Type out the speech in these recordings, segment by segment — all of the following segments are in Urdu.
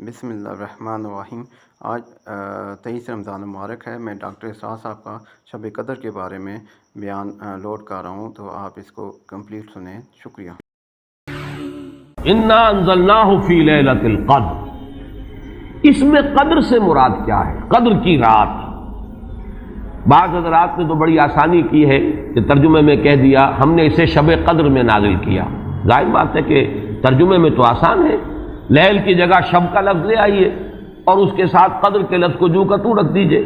بسم اللہ الرحمن الرحیم۔ آج 23 رمضان مبارک ہے۔ میں ڈاکٹر اسرار صاحب کا شب قدر کے بارے میں بیان لوڈ کر رہا ہوں، تو آپ اس کو کمپلیٹ سنیں۔ شکریہ۔ انا انزلناہ فی لیلۃ القدر، اس میں قدر سے مراد کیا ہے؟ قدر کی رات۔ بعض حضرات نے تو بڑی آسانی کی ہے کہ ترجمے میں کہہ دیا ہم نے اسے شب قدر میں نازل کیا۔ ظاہر بات ہے کہ ترجمے میں تو آسان ہے، لیل کی جگہ شب کا لفظ لے آئیے اور اس کے ساتھ قدر کے لفظ کو جو کا تو رکھ دیجئے۔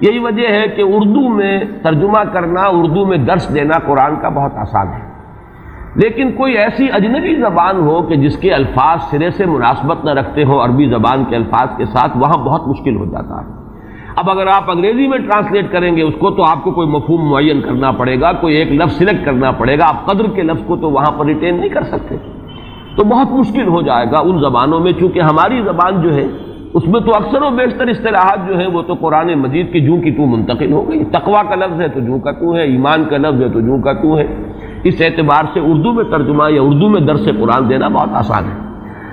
یہی وجہ ہے کہ اردو میں ترجمہ کرنا، اردو میں درس دینا قرآن کا بہت آسان ہے، لیکن کوئی ایسی اجنبی زبان ہو کہ جس کے الفاظ سرے سے مناسبت نہ رکھتے ہوں عربی زبان کے الفاظ کے ساتھ، وہاں بہت مشکل ہو جاتا ہے۔ اب اگر آپ انگریزی میں ٹرانسلیٹ کریں گے اس کو تو آپ کو کوئی مفہوم معین کرنا پڑے گا، کوئی ایک لفظ سلیکٹ کرنا پڑے گا۔ آپ قدر کے لفظ کو تو وہاں پر ریٹین نہیں کر سکتے، تو بہت مشکل ہو جائے گا ان زبانوں میں۔ چونکہ ہماری زبان جو ہے اس میں تو اکثر و بیشتر اصطلاحات جو ہیں وہ تو قرآن مجید کی جوں کی تو منتقل ہو گئی۔ تقویٰ کا لفظ ہے تو جوں کا تو ہے، ایمان کا لفظ ہے تو جوں کا تو ہے۔ اس اعتبار سے اردو میں ترجمہ یا اردو میں درس قرآن دینا بہت آسان ہے،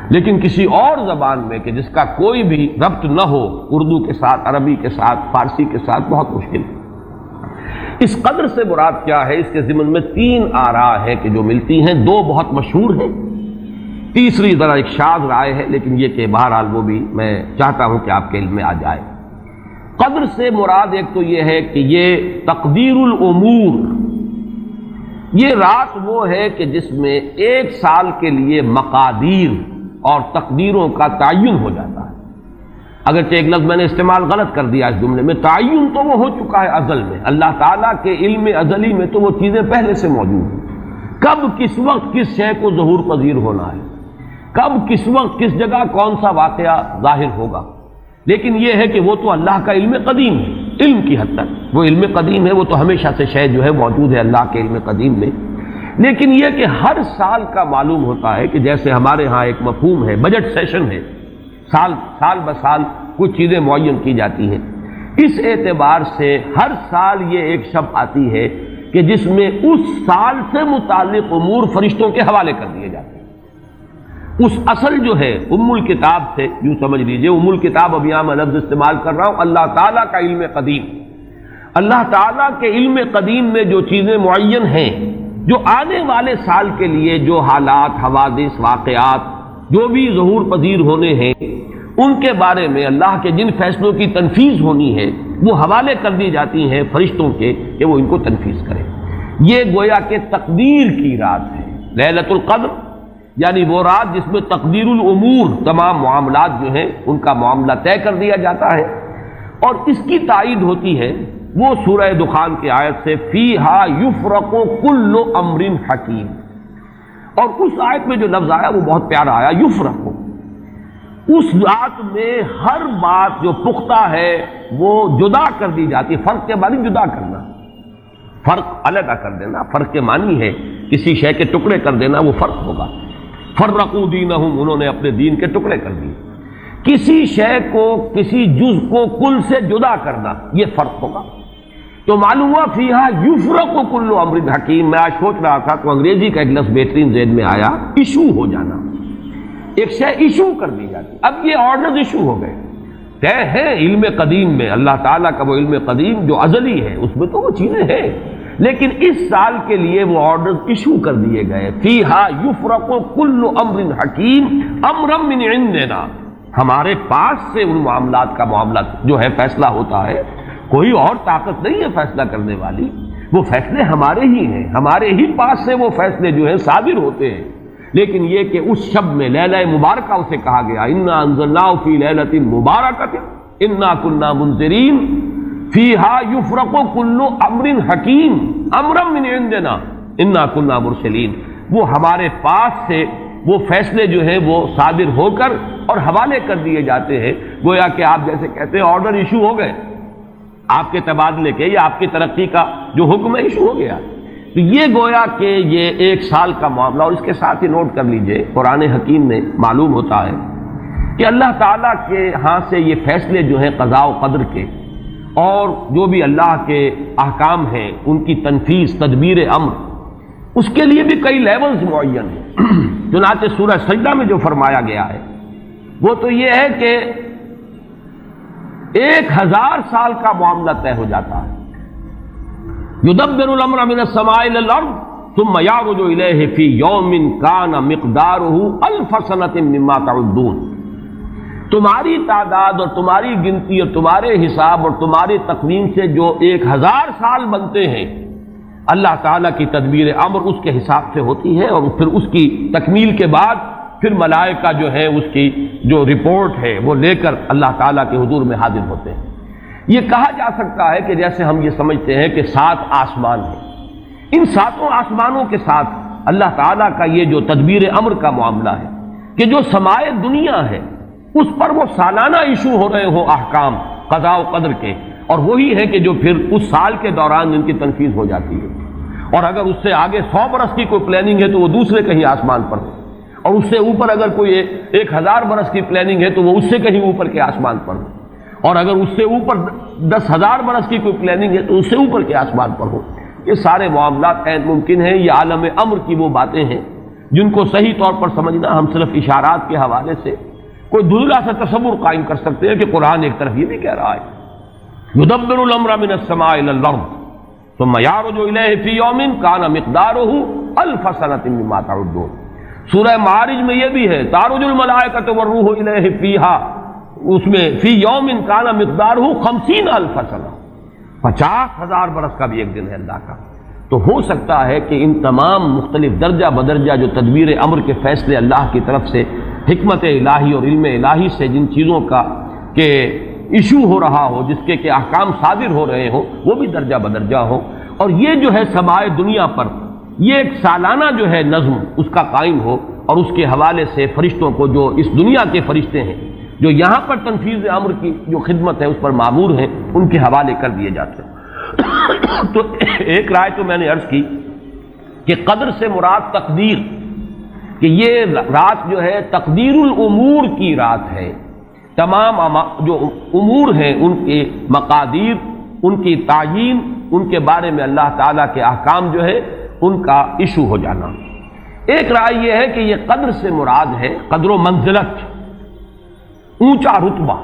لیکن کسی اور زبان میں کہ جس کا کوئی بھی ربط نہ ہو اردو کے ساتھ، عربی کے ساتھ، فارسی کے ساتھ، بہت مشکل ہے۔ اس قدر سے مراد کیا ہے؟ اس کے ضمن میں 3 آراء ہیں کہ جو ملتی ہیں، 2 بہت مشہور ہیں، تیسری ذرا ایک شاذ رائے ہے، لیکن یہ کہ بہرحال وہ بھی میں چاہتا ہوں کہ آپ کے علم میں آ جائے۔ قدر سے مراد ایک تو یہ ہے کہ یہ تقدیر الامور، یہ رات وہ ہے کہ جس میں 1 سال کے لیے مقادیر اور تقدیروں کا تعین ہو جاتا ہے۔ اگرچہ ایک لفظ میں نے استعمال غلط کر دیا اس جملے میں، تعین تو وہ ہو چکا ہے ازل میں، اللہ تعالیٰ کے علم ازلی میں تو وہ چیزیں پہلے سے موجود ہیں۔ کب کس وقت کس شے کو ظہور پذیر ہونا ہے، کب کس وقت کس جگہ کون سا واقعہ ظاہر ہوگا، لیکن یہ ہے کہ وہ تو اللہ کا علم قدیم ہے، علم کی حد تک وہ علم قدیم ہے، وہ تو ہمیشہ سے شے جو ہے موجود ہے اللہ کے علم قدیم میں۔ لیکن یہ کہ ہر سال کا معلوم ہوتا ہے کہ جیسے ہمارے ہاں ایک مفہوم ہے، بجٹ سیشن ہے، سال بسال کچھ چیزیں معین کی جاتی ہیں، اس اعتبار سے ہر سال یہ ایک شب آتی ہے کہ جس میں اس سال سے متعلق امور فرشتوں کے حوالے کر دیے جاتے ہیں۔ اس اصل جو ہے ام الکتاب سے یوں سمجھ لیجئے، ام الکتاب اب یہاں میں لفظ استعمال کر رہا ہوں، اللہ تعالیٰ کا علم قدیم، اللہ تعالیٰ کے علم قدیم میں جو چیزیں معین ہیں، جو آنے والے سال کے لیے جو حالات، حوادث، واقعات جو بھی ظہور پذیر ہونے ہیں، ان کے بارے میں اللہ کے جن فیصلوں کی تنفیذ ہونی ہے وہ حوالے کر دی جاتی ہیں فرشتوں کے کہ وہ ان کو تنفیذ کریں۔ یہ گویا کہ تقدیر کی رات ہے لیلۃ القدر، یعنی وہ رات جس میں تقدیر الامور، تمام معاملات جو ہیں ان کا معاملہ طے کر دیا جاتا ہے۔ اور اس کی تائید ہوتی ہے وہ سورہ دخان کی آیت سے فیہا یفرق کل امر حکیم، اور اس آیت میں جو لفظ آیا وہ بہت پیارا آیا، یفرق۔ اس رات میں ہر بات جو پختہ ہے وہ جدا کر دی جاتی ہے۔ فرق کے معنی جدا کرنا، فرق علیحدہ کر دینا، فرق کے معنی ہے کسی شے کے ٹکڑے کر دینا، وہ فرق ہوگا۔ فرقوا دینہم، انہوں نے اپنے دین کے ٹکڑے کر دیے۔ کسی شے کو، کسی جز کو کل سے جدا کرنا، یہ فرق ہوگا۔ تو معلوم ہوا فیہا یفرق کل امر حکیم۔ میں آج سوچ رہا تھا تو انگریزی کا ایک لفظ بہترین ذہن میں آیا، ایشو ہو جانا، ایک شے ایشو کر دی جاتی۔ اب یہ آرڈرز ایشو ہو گئے، طے ہیں علم قدیم میں، اللہ تعالیٰ کا وہ علم قدیم جو ازلی ہے اس میں تو وہ چیزیں ہیں، لیکن اس سال کے لیے وہ آرڈرز ایشو کر دیے گئے۔ فیہا یفرق کل امر حکیم امرا من عندنا، ہمارے پاس سے ان معاملات کا معاملہ جو ہے فیصلہ ہوتا ہے، کوئی اور طاقت نہیں ہے فیصلہ کرنے والی، وہ فیصلے ہمارے ہی ہیں، ہمارے ہی پاس سے وہ فیصلے جو ہیں صادر ہوتے ہیں۔ لیکن یہ کہ اس شب میں لیلہ مبارکہ اسے کہا گیا، انا انزلناہ فی لیلۃ مبارکۃ انا کنا منذرین فیہا یفرق کل امر حکیم امرا من عندنا انا کنا مرسلین، وہ ہمارے پاس سے وہ فیصلے جو ہیں وہ صادر ہو کر اور حوالے کر دیے جاتے ہیں۔ گویا کہ آپ جیسے کہتے ہیں آرڈر ایشو ہو گئے، آپ کے تبادلے کے یا آپ کی ترقی کا جو حکم ہے ایشو ہو گیا۔ تو یہ گویا کہ یہ 1 سال کا معاملہ، اور اس کے ساتھ ہی نوٹ کر لیجئے قرآن حکیم میں معلوم ہوتا ہے کہ اللہ تعالیٰ کے ہاں سے یہ فیصلے جو ہیں قضاء و قدر کے، اور جو بھی اللہ کے احکام ہیں ان کی تنفیذ، تدبیر امر، اس کے لیے بھی کئی لیولز معین ہیں۔ چنانچہ سورہ سجدہ میں جو فرمایا گیا ہے وہ تو یہ ہے کہ 1000 سال کا معاملہ طے ہو جاتا ہے. یدبر الامر من السماء الى الارض ثم يعرج الیہ فی یوم کان مقدارہ 1000 سنۃ مما تعدون. تمہاری تعداد اور تمہاری گنتی اور تمہارے حساب اور تمہاری تقویم سے جو 1000 سال بنتے ہیں، اللہ تعالیٰ کی تدبیر امر اس کے حساب سے ہوتی ہے، اور پھر اس کی تکمیل کے بعد پھر ملائکہ جو ہے اس کی جو رپورٹ ہے وہ لے کر اللہ تعالیٰ کے حضور میں حاضر ہوتے ہیں. یہ کہا جا سکتا ہے کہ جیسے ہم یہ سمجھتے ہیں کہ 7 آسمان ہیں، ان 7 آسمانوں کے ساتھ اللہ تعالیٰ کا یہ جو تدبیر امر کا معاملہ ہے کہ جو سمائے دنیا ہے اس پر وہ سالانہ ایشو ہو رہے ہوں احکام قضاء و قدر کے، اور وہی ہے کہ جو پھر اس سال کے دوران ان کی تنفیذ ہو جاتی ہے. اور اگر اس سے آگے 100 برس کی کوئی پلاننگ ہے تو وہ دوسرے کہیں آسمان پر ہو، اور اس سے اوپر اگر کوئی 1000 برس کی پلاننگ ہے تو وہ اس سے کہیں اوپر کے آسمان پر ہو، اور اگر اس سے اوپر 10,000 برس کی کوئی پلاننگ ہے تو اس سے اوپر کے آسمان پر ہو. یہ سارے معاملات عین ممکن ہیں. یہ عالم امر کی وہ باتیں ہیں جن کو صحیح طور پر سمجھنا ہم صرف اشارات کے حوالے سے کوئی دھندلا سا تصور قائم کر سکتے ہیں کہ قرآن ایک طرف یہ بھی کہہ رہا ہے یدبر الامر من السماء الى الارض ثم يعرج الیہ فی یوم کان مقدارہ 1000 سنۃ مما تعدون. سورہ معارج میں یہ بھی ہے تعرج الملائکۃ والروح الیہ فیہا، اس میں فی یوم کان مقدارہ 50,000 سنہ، 50,000 برس کا بھی ایک دن ہے اللہ کا. تو ہو سکتا ہے کہ ان تمام مختلف درجہ بدرجہ جو تدبیر امر کے فیصلے اللہ کی طرف سے حکمت الہی اور علم الہی سے جن چیزوں کا کہ ایشو ہو رہا ہو، جس کے کہ احکام صادر ہو رہے ہوں، وہ بھی درجہ بدرجہ ہو. اور یہ جو ہے سمائے دنیا پر یہ ایک سالانہ جو ہے نظم اس کا قائم ہو، اور اس کے حوالے سے فرشتوں کو جو اس دنیا کے فرشتے ہیں جو یہاں پر تنفیذ امر کی جو خدمت ہے اس پر مامور ہیں ان کے حوالے کر دیے جاتے ہیں. تو ایک رائے تو میں نے عرض کی کہ قدر سے مراد تقدیر، کہ یہ رات جو ہے تقدیر الامور کی رات ہے. تمام جو امور ہیں ان کے مقادیر، ان کی تعیین، ان کے بارے میں اللہ تعالیٰ کے احکام جو ہے ان کا ایشو ہو جانا. ایک رائے یہ ہے کہ یہ قدر سے مراد ہے قدر و منزلت، اونچا رتبہ،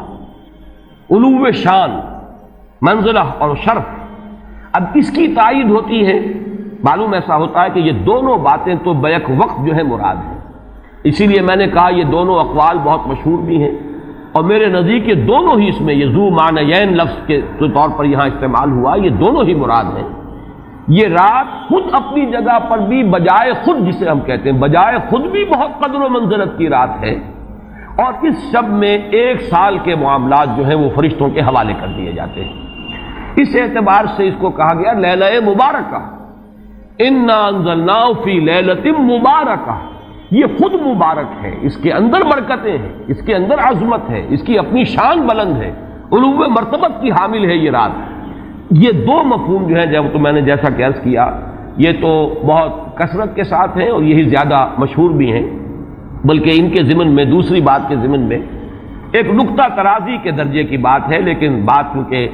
علو شان، منزلہ اور شرف. اب اس کی تائید ہوتی ہے، معلوم ایسا ہوتا ہے کہ یہ دونوں باتیں تو بیک وقت جو ہے مراد ہیں. اسی لیے میں نے کہا یہ دونوں اقوال بہت مشہور بھی ہیں، اور میرے نزدیک یہ دونوں ہی اس میں یہ ذو معنیین لفظ کے طور پر یہاں استعمال ہوا، یہ دونوں ہی مراد ہیں. یہ رات خود اپنی جگہ پر بھی بجائے خود، جسے ہم کہتے ہیں بجائے خود بھی بہت قدر و منزلت کی رات ہے، اور اس شب میں 1 سال کے معاملات جو ہیں وہ فرشتوں کے حوالے کر دیے جاتے ہیں. اس اعتبار سے اس کو کہا گیا لیلہ مبارکہ، انا انزلناہ فی لیلۃ مبارکہ. یہ خود مبارک ہے، اس کے اندر برکتیں ہیں، اس کے اندر عظمت ہے، اس کی اپنی شان بلند ہے، علو مرتبت کی حامل ہے یہ رات. یہ دو مفہوم جو ہیں جب تو میں نے جیسا کہ عرض کیا یہ تو بہت کثرت کے ساتھ ہیں اور یہی زیادہ مشہور بھی ہیں، بلکہ ان کے ضمن میں دوسری بات کے ضمن میں ایک نقطہ ترازی کے درجے کی بات ہے، لیکن بات کیونکہ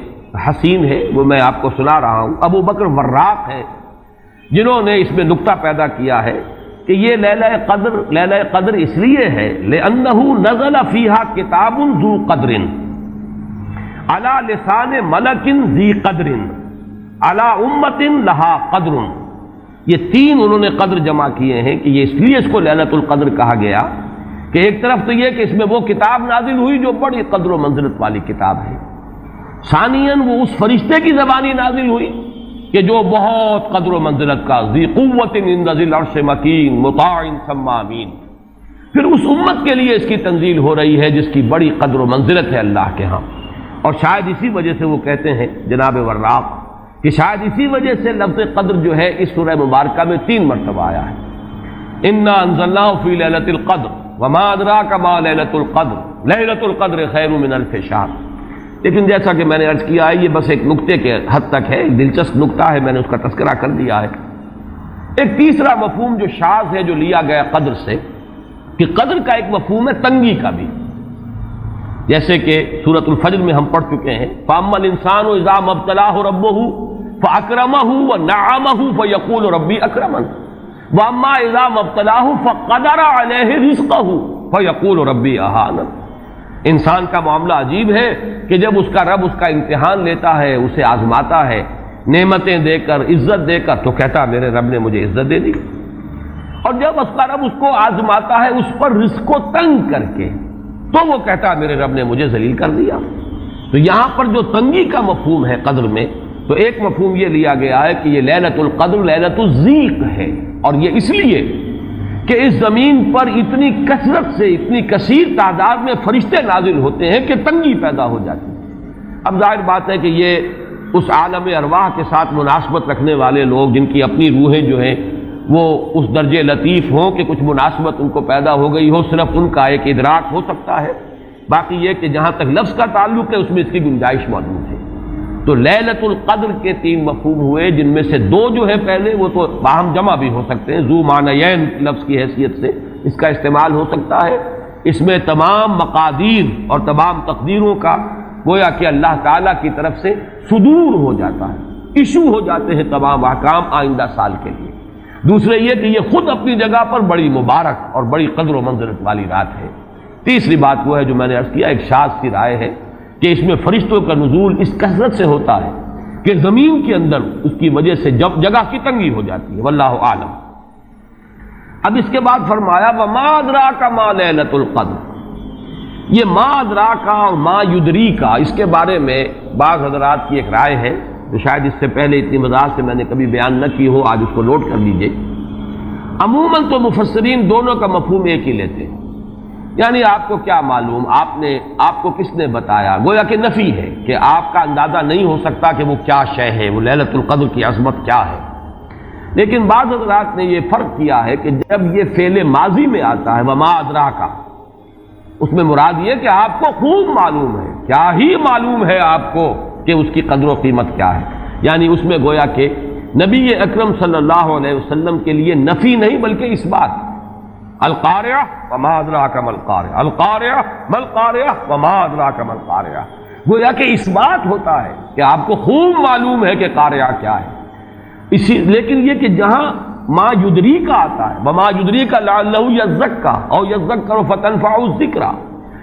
حسین ہے وہ میں آپ کو سنا رہا ہوں. ابو بکر وراق ہیں جنہوں نے اس میں نقطہ پیدا کیا ہے کہ یہ لیلہ قدر اس لیے ہے لأنه نزل فيها کتاب ذو قدر علی لسان ملک ذی قدر علی امت لها قدر. یہ 3 انہوں نے قدر جمع کیے ہیں کہ یہ اس لیے اس کو لیلۃ القدر کہا گیا کہ ایک طرف تو یہ کہ اس میں وہ کتاب نازل ہوئی جو بڑی قدر و منزلت والی کتاب ہے، ثانیاً وہ اس فرشتے کی زبانی نازل ہوئی کہ جو بہت قدر و منزلت کا ذی قوت عند ذی العرش مکین مطاع ثم امین. پھر اس امت کے لیے اس کی تنزیل ہو رہی ہے جس کی بڑی قدر و منزلت ہے اللہ کے ہاں. اور شاید اسی وجہ سے وہ کہتے ہیں جناب وراق کہ شاید اسی وجہ سے لفظ قدر جو ہے اس سورہ مبارکہ میں 3 مرتبہ آیا ہے. انا انزلناہ فی لیلۃ القدر وما ادراک ما لیلۃ القدر لیلۃ القدر خیر من الف شہر. لیکن جیسا کہ میں نے عرض کیا ہے یہ بس ایک نقطے کے حد تک ہے، ایک دلچسپ نقطہ ہے، میں نے اس کا تذکرہ کر دیا ہے. ایک تیسرا مفہوم جو شاذ ہے جو لیا گیا قدر سے کہ قدر کا ایک مفہوم ہے تنگی کا بھی، جیسے کہ سورۃ الفجر میں ہم پڑھ چکے ہیں فَأَمَّا الْإِنسَانُ إِذَا مَا ابْتَلَاهُ رَبُّهُ فَأَكْرَمَهُ وَنَعَّمَهُ فَيَقُولُ رَبِّي أَكْرَمَنِ وَأَمَّا إِذَا مَا ابْتَلَاهُ فَقَدَرَ عَلَيْهِ رِزْقَهُ فَيَقُولُ رَبِّي أَهَانَنِ. انسان کا معاملہ عجیب ہے کہ جب اس کا رب اس کا امتحان لیتا ہے، اسے آزماتا ہے نعمتیں دے کر، عزت دے کر، تو کہتا میرے رب نے مجھے عزت دے دی، اور جب اس کا رب اس کو آزماتا ہے اس پر رزق کو تنگ کر کے، تو وہ کہتا میرے رب نے مجھے ذلیل کر دیا۔ تو یہاں پر جو تنگی کا مفہوم ہے قدر میں، تو ایک مفہوم یہ لیا گیا ہے کہ یہ لیلۃ القدر لیلۃ الضیق ہے، اور یہ اس لیے کہ اس زمین پر اتنی کثرت سے، اتنی کثیر تعداد میں فرشتے نازل ہوتے ہیں کہ تنگی پیدا ہو جاتی ہے۔ اب ظاہر بات ہے کہ یہ اس عالم ارواح کے ساتھ مناسبت رکھنے والے لوگ، جن کی اپنی روحیں جو ہیں وہ اس درجے لطیف ہوں کہ کچھ مناسبت ان کو پیدا ہو گئی ہو، صرف ان کا ایک ادراک ہو سکتا ہے، باقی یہ کہ جہاں تک لفظ کا تعلق ہے اس میں اس کی گنجائش موجود ہے۔ تو لیلۃ القدر کے 3 مفہوم ہوئے، جن میں سے 2 جو ہے پہلے وہ تو باہم جمع بھی ہو سکتے ہیں، ذو معنیین لفظ کی حیثیت سے اس کا استعمال ہو سکتا ہے۔ اس میں تمام مقادیر اور تمام تقدیروں کا گویا کہ اللہ تعالیٰ کی طرف سے صدور ہو جاتا ہے، ایشو ہو جاتے ہیں تمام احکام آئندہ سال کے لیے۔ دوسرے یہ کہ یہ خود اپنی جگہ پر بڑی مبارک اور بڑی قدر و منزلت والی رات ہے۔ تیسری بات وہ ہے جو میں نے عرض کیا، ایک شاذ سی رائے ہے کہ اس میں فرشتوں کا نزول اس کثرت سے ہوتا ہے کہ زمین کے اندر اس کی وجہ سے جگہ کی تنگی ہو جاتی ہے، واللہ عالم۔ اب اس کے بعد فرمایا وما ادراک ما لیلۃ القدر۔ یہ ما ادراک اور ما یدریک، اس کے بارے میں بعض حضرات کی ایک رائے ہے جو شاید اس سے پہلے اتنی وضاحت سے میں نے کبھی بیان نہ کی ہو، آج اس کو نوٹ کر لیجئے۔ عموماً تو مفسرین دونوں کا مفہوم ایک ہی لیتے ہیں، یعنی آپ کو کیا معلوم، آپ کو کس نے بتایا، گویا کہ نفی ہے کہ آپ کا اندازہ نہیں ہو سکتا کہ وہ کیا شے ہے، وہ لیلۃ القدر کی عظمت کیا ہے۔ لیکن بعض حضرات نے یہ فرق کیا ہے کہ جب یہ فعل ماضی میں آتا ہے وما ادراک، اس میں مراد یہ کہ آپ کو خوب معلوم ہے، کیا ہی معلوم ہے آپ کو کہ اس کی قدر و قیمت کیا ہے، یعنی اس میں گویا کہ نبی اکرم صلی اللہ علیہ وسلم کے لیے نفی نہیں بلکہ اس بات، القارعہ وما ادراک ما القارعہ، القارعہ ما القارعہ وما ادراک ما القارعہ، گویا کہ اس بات ہوتا ہے کہ آپ کو خوب معلوم ہے کہ قارعہ کیا ہے۔ لیکن یہ کہ جہاں ما یدریک آتا ہے، وما یدریک لعلہ یزکا او یذکر فتنفع الذکریٰ،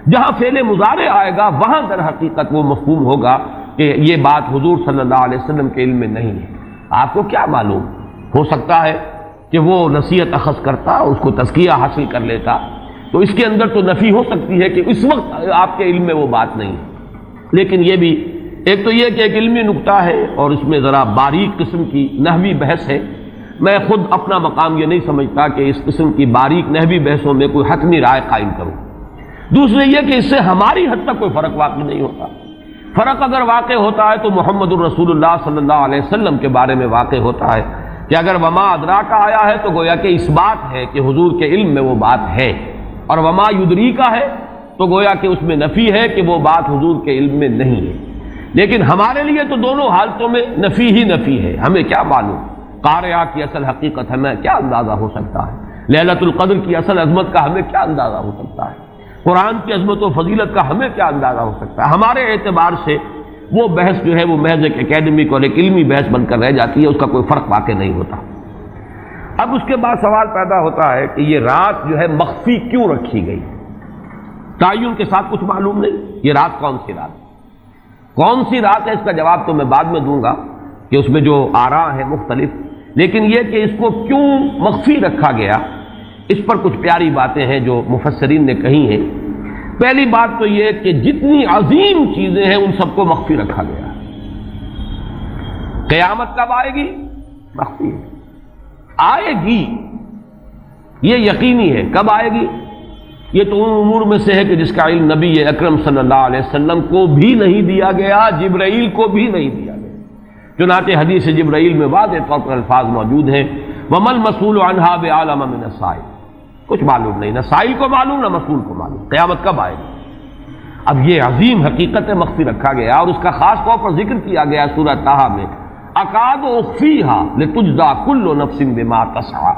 جہاں فعل مضارع آئے گا وہاں در حقیقت وہ مفہوم ہوگا کہ یہ بات حضور صلی اللہ علیہ وسلم کے علم میں نہیں ہے۔ آپ کو کیا معلوم، ہو سکتا ہے کہ وہ نصیحت اخذ کرتا، اس کو تزکیہ حاصل کر لیتا، تو اس کے اندر تو نفی ہو سکتی ہے کہ اس وقت آپ کے علم میں وہ بات نہیں ہے۔ لیکن یہ بھی ایک تو یہ کہ ایک علمی نکتہ ہے اور اس میں ذرا باریک قسم کی نحوی بحث ہے، میں خود اپنا مقام یہ نہیں سمجھتا کہ اس قسم کی باریک نحوی بحثوں میں کوئی حتمی رائے قائم کروں۔ دوسرے یہ کہ اس سے ہماری حد تک کوئی فرق واقع نہیں ہوتا، فرق اگر واقع ہوتا ہے تو محمد الرسول اللہ صلی اللہ علیہ وسلم کے بارے میں واقع ہوتا ہے کہ اگر وما ادراک آیا ہے تو گویا کہ اس بات ہے کہ حضور کے علم میں وہ بات ہے، اور وما یدریک ہے تو گویا کہ اس میں نفی ہے کہ وہ بات حضور کے علم میں نہیں ہے۔ لیکن ہمارے لیے تو دونوں حالتوں میں نفی ہی نفی ہے، ہمیں کیا معلوم قارعہ کی اصل حقیقت ہمیں کیا اندازہ ہو سکتا ہے، لیلۃ القدر کی اصل عظمت کا ہمیں کیا اندازہ ہو سکتا ہے، قرآن کی عظمت و فضیلت کا ہمیں کیا اندازہ ہو سکتا ہے۔ ہمارے اعتبار سے وہ بحث جو ہے وہ محض ایک اکیڈمک اور ایک علمی بحث بن کر رہ جاتی ہے، اس کا کوئی فرق واقع نہیں ہوتا۔ اب اس کے بعد سوال پیدا ہوتا ہے کہ یہ رات جو ہے مخفی کیوں رکھی گئی، تعین کے ساتھ کچھ معلوم نہیں، یہ رات کون سی رات ہے، اس کا جواب تو میں بعد میں دوں گا کہ اس میں جو آراء ہیں مختلف، لیکن یہ کہ اس کو کیوں مخفی رکھا گیا، اس پر کچھ پیاری باتیں ہیں جو مفسرین نے کہی ہیں۔ پہلی بات تو یہ کہ جتنی عظیم چیزیں ہیں ان سب کو مخفی رکھا گیا۔ قیامت کب آئے گی، مخفی آئے گی، یہ یقینی ہے، کب آئے گی، یہ تو ان امور میں سے ہے کہ جس کا علم نبی اکرم صلی اللہ علیہ وسلم کو بھی نہیں دیا گیا، جبرائیل کو بھی نہیں دیا گیا۔ چنانچہ حدیث جبرائیل میں واضح طور پر الفاظ موجود ہیں وَمَا الْمَسْئُولُ عَنْهَا بِأَعْلَمَ مِنَ السَّائِلِ، کچھ معلوم نہیں، نہ سائل کو معلوم نہ مسئول کو معلوم قیامت کب آئے گی۔ اب یہ عظیم حقیقت مخفی رکھا گیا اور اس کا خاص طور پر ذکر کیا گیا سورہ طٰہٰ میں، اکاد اخفیھا لتجزی کل نفس بما تسعی۔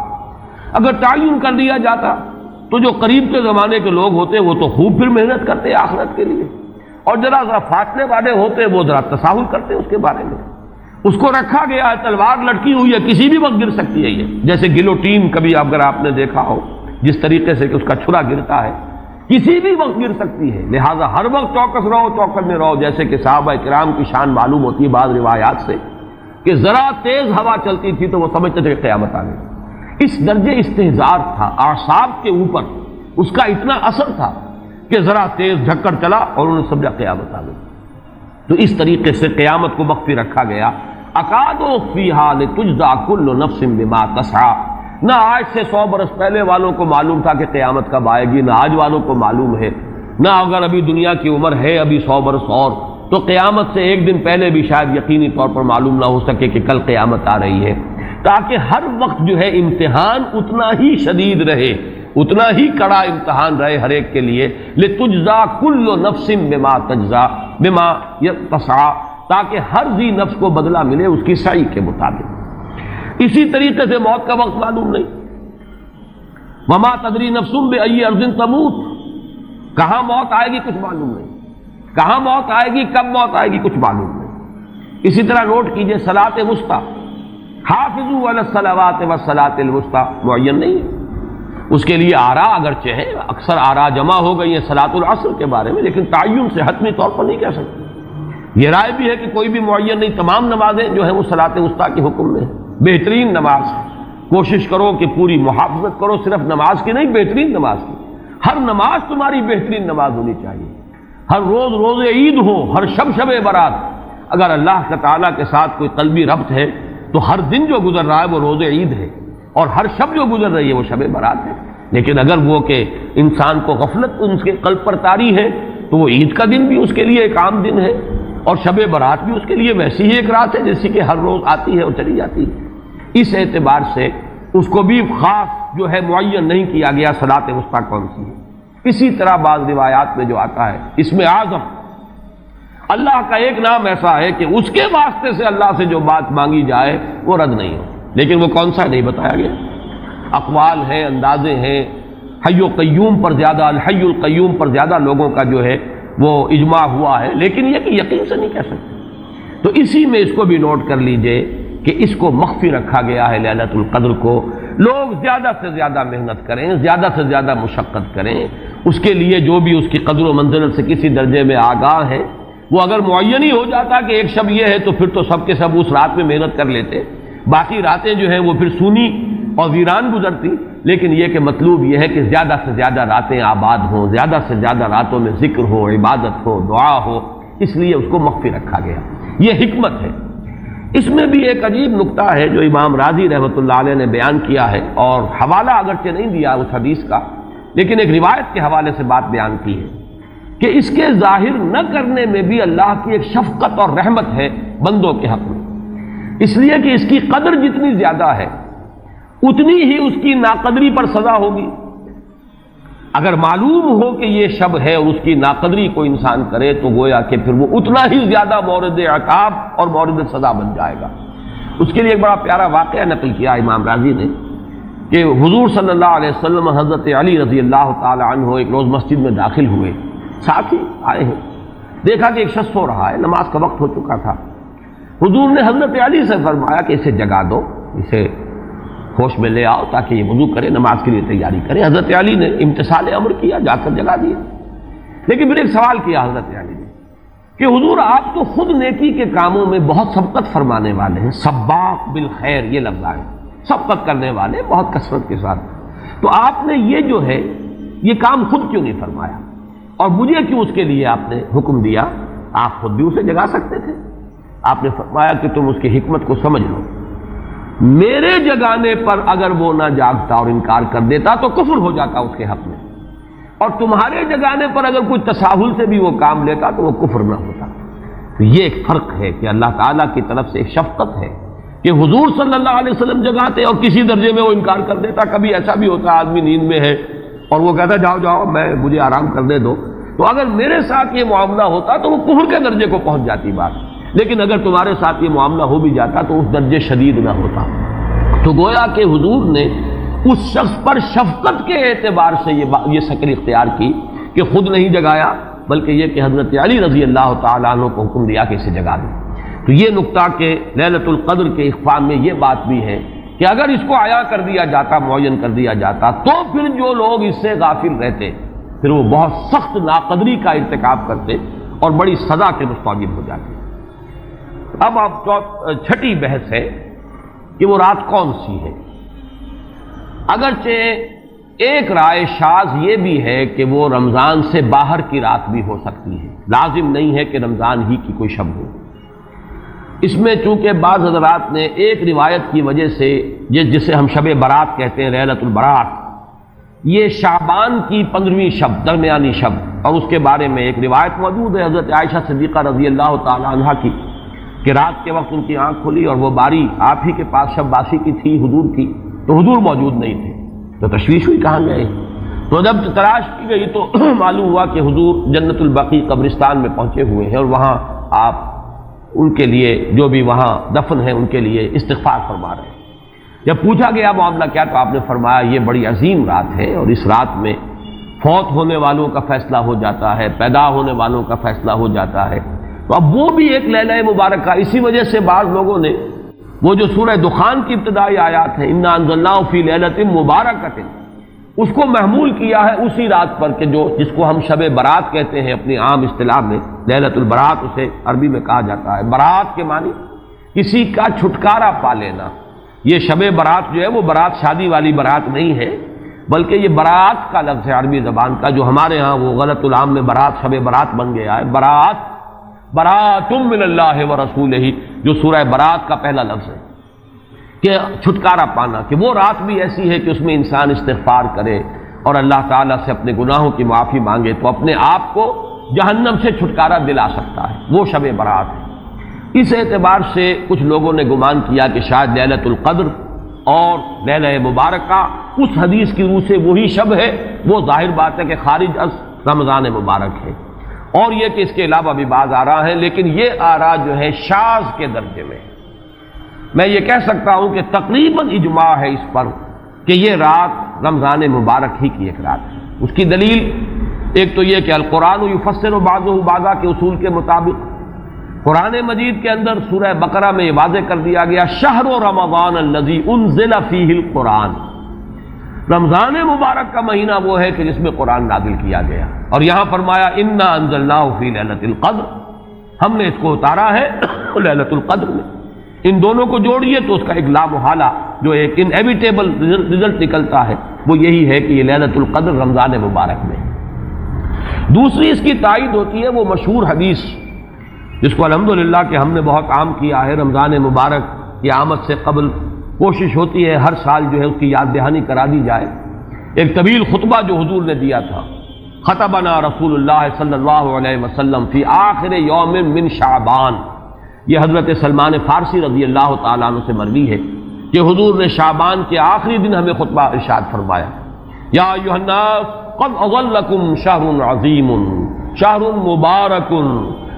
اگر تعین کر دیا جاتا تو جو قریب کے زمانے کے لوگ ہوتے وہ تو خوب پھر محنت کرتے آخرت کے لیے، اور ذرا فاصلے والے ہوتے وہ ذرا تساہل کرتے اس کے بارے میں۔ اس کو رکھا گیا ہے، تلوار لٹکی ہوئی ہے، کسی بھی وقت گر سکتی ہے، یہ جیسے گلوٹین کبھی اگر آپ نے دیکھا ہو جس طریقے سے کہ اس کا چھرا گرتا ہے، کسی بھی وقت گر سکتی ہے، لہذا ہر وقت چوکس رہو، چوکس میں رہو، جیسے کہ صحابہ کرام کی شان معلوم ہوتی ہے بعض روایات سے کہ ذرا تیز ہوا چلتی تھی تو وہ سمجھتے تھے کہ قیامت آ گئی۔ اس درجے استحضار تھا اعصاب کے اوپر، اس کا اتنا اثر تھا کہ ذرا تیز جھکڑ چلا اور انہوں نے سمجھا قیامت آ گئی۔ تو اس طریقے سے قیامت کو مخفی رکھا گیا۔ اکاد اخفیھا لتجزا کل نفس بما تسعی، نہ آج سے 100 برس پہلے والوں کو معلوم تھا کہ قیامت کب آئے گی، نہ آج والوں کو معلوم ہے، نہ اگر ابھی دنیا کی عمر ہے ابھی 100 برس اور تو قیامت سے ایک دن پہلے بھی شاید یقینی طور پر معلوم نہ ہو سکے کہ کل قیامت آ رہی ہے، تاکہ ہر وقت جو ہے امتحان اتنا ہی شدید رہے، اتنا ہی کڑا امتحان رہے ہر ایک کے لیے۔ لتجزا کل نفس بما تجزا بما تسعی، تاکہ ہر ذی نفس کو بدلہ ملے اس کی سعی کے مطابق۔ اسی طریقے سے موت کا وقت معلوم نہیں، وما تدری نفس بأی ارض تموت، کہاں موت آئے گی کچھ معلوم نہیں، کہاں موت آئے گی، کب موت آئے گی کچھ معلوم نہیں۔ اسی طرح نوٹ کیجئے صلاۃ وسطیٰ، حافظوا علی الصلوات والصلاۃ الوسطیٰ معین نہیں ہے، اس کے لیے آراء اگرچہ ہے، اکثر آراء جمع ہو گئی ہیں صلاۃ العصر کے بارے میں، لیکن تعین سے حتمی طور پر نہیں کہہ سکتے۔ یہ رائے بھی ہے کہ کوئی بھی معین نہیں، تمام نمازیں جو ہیں وہ صلاۃ وسطیٰ کے حکم میں ہیں۔ بہترین نماز، کوشش کرو کہ پوری محافظت کرو، صرف نماز کی نہیں، بہترین نماز کی، ہر نماز تمہاری بہترین نماز ہونی چاہیے، ہر روز روز عید ہو، ہر شب شب برات۔ اگر اللہ تعالیٰ کے ساتھ کوئی قلبی ربط ہے تو ہر دن جو گزر رہا ہے وہ روز عید ہے، اور ہر شب جو گزر رہی ہے وہ شب برات ہے۔ لیکن اگر وہ کہ انسان کو غفلت اس کے قلب پر طاری ہے تو وہ عید کا دن بھی اس کے لیے ایک عام دن ہے، اور شب برات بھی اس کے لیے ویسی ہی ایک رات ہے جیسی کہ ہر روز آتی ہے اور چلی جاتی ہے۔ اس اعتبار سے اس کو بھی خاص جو ہے معین نہیں کیا گیا صلاۃ وسطیٰ کون سی ہے۔ اسی طرح بعض روایات میں جو آتا ہے اسم اعظم، اللہ کا ایک نام ایسا ہے کہ اس کے واسطے سے اللہ سے جو بات مانگی جائے وہ رد نہیں ہو، لیکن وہ کون سا نہیں بتایا گیا۔ اقوال ہیں، اندازے ہیں، حی و قیوم پر زیادہ، الحی القیوم پر زیادہ لوگوں کا جو ہے وہ اجماع ہوا ہے، لیکن یہ کہ یقین سے نہیں کہہ سکتے۔ تو اسی میں اس کو بھی نوٹ کر لیجئے کہ اس کو مخفی رکھا گیا ہے لیلۃ القدر کو۔ لوگ زیادہ سے زیادہ محنت کریں، زیادہ سے زیادہ مشقت کریں، اس کے لیے جو بھی اس کی قدر و منزلت سے کسی درجے میں آگاہ ہے، وہ اگر معین ہی ہو جاتا کہ ایک شب یہ ہے تو پھر تو سب کے سب اس رات میں محنت کر لیتے، باقی راتیں جو ہیں وہ پھر سونی اور ویران گزرتی۔ لیکن یہ کہ مطلوب یہ ہے کہ زیادہ سے زیادہ راتیں آباد ہوں، زیادہ سے زیادہ راتوں میں ذکر ہو، عبادت ہو، دعا ہو، اس لیے اس کو مخفی رکھا گیا، یہ حکمت ہے۔ اس میں بھی ایک عجیب نکتہ ہے جو امام راضی رحمۃ اللہ علیہ نے بیان کیا ہے، اور حوالہ اگرچہ نہیں دیا اس حدیث کا، لیکن ایک روایت کے حوالے سے بات بیان کی ہے کہ اس کے ظاہر نہ کرنے میں بھی اللہ کی ایک شفقت اور رحمت ہے بندوں کے حق میں، اس لیے کہ اس کی قدر جتنی زیادہ ہے اتنی ہی اس کی ناقدری پر سزا ہوگی۔ اگر معلوم ہو کہ یہ شب ہے اور اس کی ناقدری کوئی انسان کرے تو گویا کہ پھر وہ اتنا ہی زیادہ مورد عقاب اور مورد سزا بن جائے گا۔ اس کے لیے ایک بڑا پیارا واقعہ نقل کیا امام راضی نے کہ حضور صلی اللہ علیہ وسلم حضرت علی رضی اللہ تعالی عنہ ایک روز مسجد میں داخل ہوئے، ساتھ ہی آئے ہیں، دیکھا کہ ایک شخص سو رہا ہے، نماز کا وقت ہو چکا تھا۔ حضور نے حضرت علی سے فرمایا کہ اسے جگا دو، اسے ہوش میں لے آؤ تاکہ یہ وضو کرے، نماز کے لیے تیاری کرے۔ حضرت علی نے امتثال امر کیا، جا کر جگا دیا۔ لیکن پھر ایک سوال کیا حضرت علی نے کہ حضور آپ تو خود نیکی کے کاموں میں بہت سبقت فرمانے والے ہیں، سباق بالخیر یہ لفظ آئے، سبقت کرنے والے بہت کثرت کے ساتھ، تو آپ نے یہ جو ہے یہ کام خود کیوں نہیں فرمایا اور مجھے کیوں اس کے لیے آپ نے حکم دیا؟ آپ خود بھی اسے جگا سکتے تھے۔ آپ نے فرمایا کہ تم اس کی حکمت کو سمجھ لو، میرے جگانے پر اگر وہ نہ جاگتا اور انکار کر دیتا تو کفر ہو جاتا اس کے حق میں، اور تمہارے جگانے پر اگر کوئی تساہل سے بھی وہ کام لیتا تو وہ کفر نہ ہوتا۔ تو یہ ایک فرق ہے کہ اللہ تعالیٰ کی طرف سے ایک شفقت ہے کہ حضور صلی اللہ علیہ وسلم جگاتے اور کسی درجے میں وہ انکار کر دیتا۔ کبھی ایسا بھی ہوتا آدمی نیند میں ہے اور وہ کہتا جاؤ جاؤ مجھے آرام کرنے دو، تو اگر میرے ساتھ یہ معاملہ ہوتا تو وہ کفر کے درجے کو پہنچ جاتی بات، لیکن اگر تمہارے ساتھ یہ معاملہ ہو بھی جاتا تو اس درجے شدید نہ ہوتا۔ تو گویا کہ حضور نے اس شخص پر شفقت کے اعتبار سے یہ شکل اختیار کی کہ خود نہیں جگایا، بلکہ یہ کہ حضرت علی رضی اللہ تعالیٰ عنہ کو حکم دیا کہ اسے جگا دیں۔ تو یہ نقطہ کہ لیلۃ القدر کے اخفاء میں یہ بات بھی ہے کہ اگر اس کو عیاں کر دیا جاتا، معین کر دیا جاتا، تو پھر جو لوگ اس سے غافل رہتے پھر وہ بہت سخت ناقدری کا ارتکاب کرتے اور بڑی سزا کے مستوجب ہو جاتے۔ اب آپ چھٹی بحث ہے کہ وہ رات کون سی ہے۔ اگرچہ ایک رائے شاذ یہ بھی ہے کہ وہ رمضان سے باہر کی رات بھی ہو سکتی ہے، لازم نہیں ہے کہ رمضان ہی کی کوئی شب ہو۔ اس میں چونکہ بعض حضرات نے ایک روایت کی وجہ سے جسے ہم شب برات کہتے ہیں، لیلۃ البرات، یہ شعبان کی 15ویں شب، درمیانی شب، اور اس کے بارے میں ایک روایت موجود ہے حضرت عائشہ صدیقہ رضی اللہ تعالی عنہا کی کہ رات کے وقت ان کی آنکھ کھلی اور وہ باری آپ ہی کے پاس شب باسی کی تھی، حضور کی، تو حضور موجود نہیں تھے، تو تشویش ہوئی کہاں گئے۔ تو جب تلاش کی گئی تو معلوم ہوا کہ حضور جنت البقیع قبرستان میں پہنچے ہوئے ہیں اور وہاں آپ ان کے لیے جو بھی وہاں دفن ہیں ان کے لیے استغفار فرما رہے ہیں۔ جب پوچھا گیا معاملہ کیا، تو آپ نے فرمایا یہ بڑی عظیم رات ہے اور اس رات میں فوت ہونے والوں کا فیصلہ ہو جاتا ہے، پیدا ہونے والوں کا فیصلہ ہو جاتا ہے۔ تو اب وہ بھی ایک لیلہ مبارکہ، اسی وجہ سے بعض لوگوں نے وہ جو سورہ دخان کی ابتدائی آیات ہیں انا انزلناہ فی لیلۃ مبارکۃ، اس کو محمول کیا ہے اسی رات پر کہ جس کو ہم شب برات کہتے ہیں اپنی عام اصطلاح میں، لیلۃ البرات اسے عربی میں کہا جاتا ہے۔ برات کے معنی کسی کا چھٹکارا پا لینا۔ یہ شب برات جو ہے وہ برات شادی والی برات نہیں ہے، بلکہ یہ برات کا لفظ ہے عربی زبان کا، جو ہمارے ہاں وہ غلط العام میں برات شب برات بن گیا ہے۔ برات، برات من اللہ ورسولہ، جو سورہ برات کا پہلا لفظ ہے کہ چھٹکارا پانا، کہ وہ رات بھی ایسی ہے کہ اس میں انسان استغفار کرے اور اللہ تعالیٰ سے اپنے گناہوں کی معافی مانگے تو اپنے آپ کو جہنم سے چھٹکارا دلا سکتا ہے، وہ شب برات ہے۔ اس اعتبار سے کچھ لوگوں نے گمان کیا کہ شاید لیلۃ القدر اور لیلہ مبارکہ اس حدیث کی روح سے وہی شب ہے، وہ ظاہر بات ہے کہ خارج از رمضان مبارک ہے، اور یہ کہ اس کے علاوہ بھی بعض آراء ہیں، لیکن یہ آراء جو ہے شاذ کے درجے میں۔ میں یہ کہہ سکتا ہوں کہ تقریباً اجماع ہے اس پر کہ یہ رات رمضان مبارک ہی کی ایک رات ہے۔ اس کی دلیل ایک تو یہ کہ القرآن یفسر بعضہ بعضا کے اصول کے مطابق قرآن مجید کے اندر سورہ بقرہ میں یہ واضح کر دیا گیا شہر رمضان الذی انزل فیہ القرآن، رمضان مبارک کا مہینہ وہ ہے کہ جس میں قرآن نازل کیا گیا، اور یہاں فرمایا انا انزلناہ فی لیلۃ القدر، ہم نے اس کو اتارا ہے لیلۃ القدر میں۔ ان دونوں کو جوڑیے تو اس کا ایک لامحالہ جو ایک انیویٹیبل رزلٹ نکلتا ہے وہ یہی ہے کہ یہ لیلۃ القدر رمضان مبارک میں۔ دوسری اس کی تائید ہوتی ہے وہ مشہور حدیث جس کو الحمدللہ کہ ہم نے بہت عام کیا ہے، رمضان مبارک کی آمد سے قبل کوشش ہوتی ہے ہر سال جو ہے اس کی یاد دہانی کرا دی جائے۔ ایک طویل خطبہ جو حضور نے دیا تھا، خطبنا رسول اللہ صلی اللہ علیہ وسلم فی آخر یوم من شعبان، یہ حضرت سلمان فارسی رضی اللہ تعالیٰ عنہ سے مروی ہے کہ حضور نے شعبان کے آخری دن ہمیں خطبہ ارشاد فرمایا، یا ایھا الناس قد اظلکم شہر عظیم شہر مبارک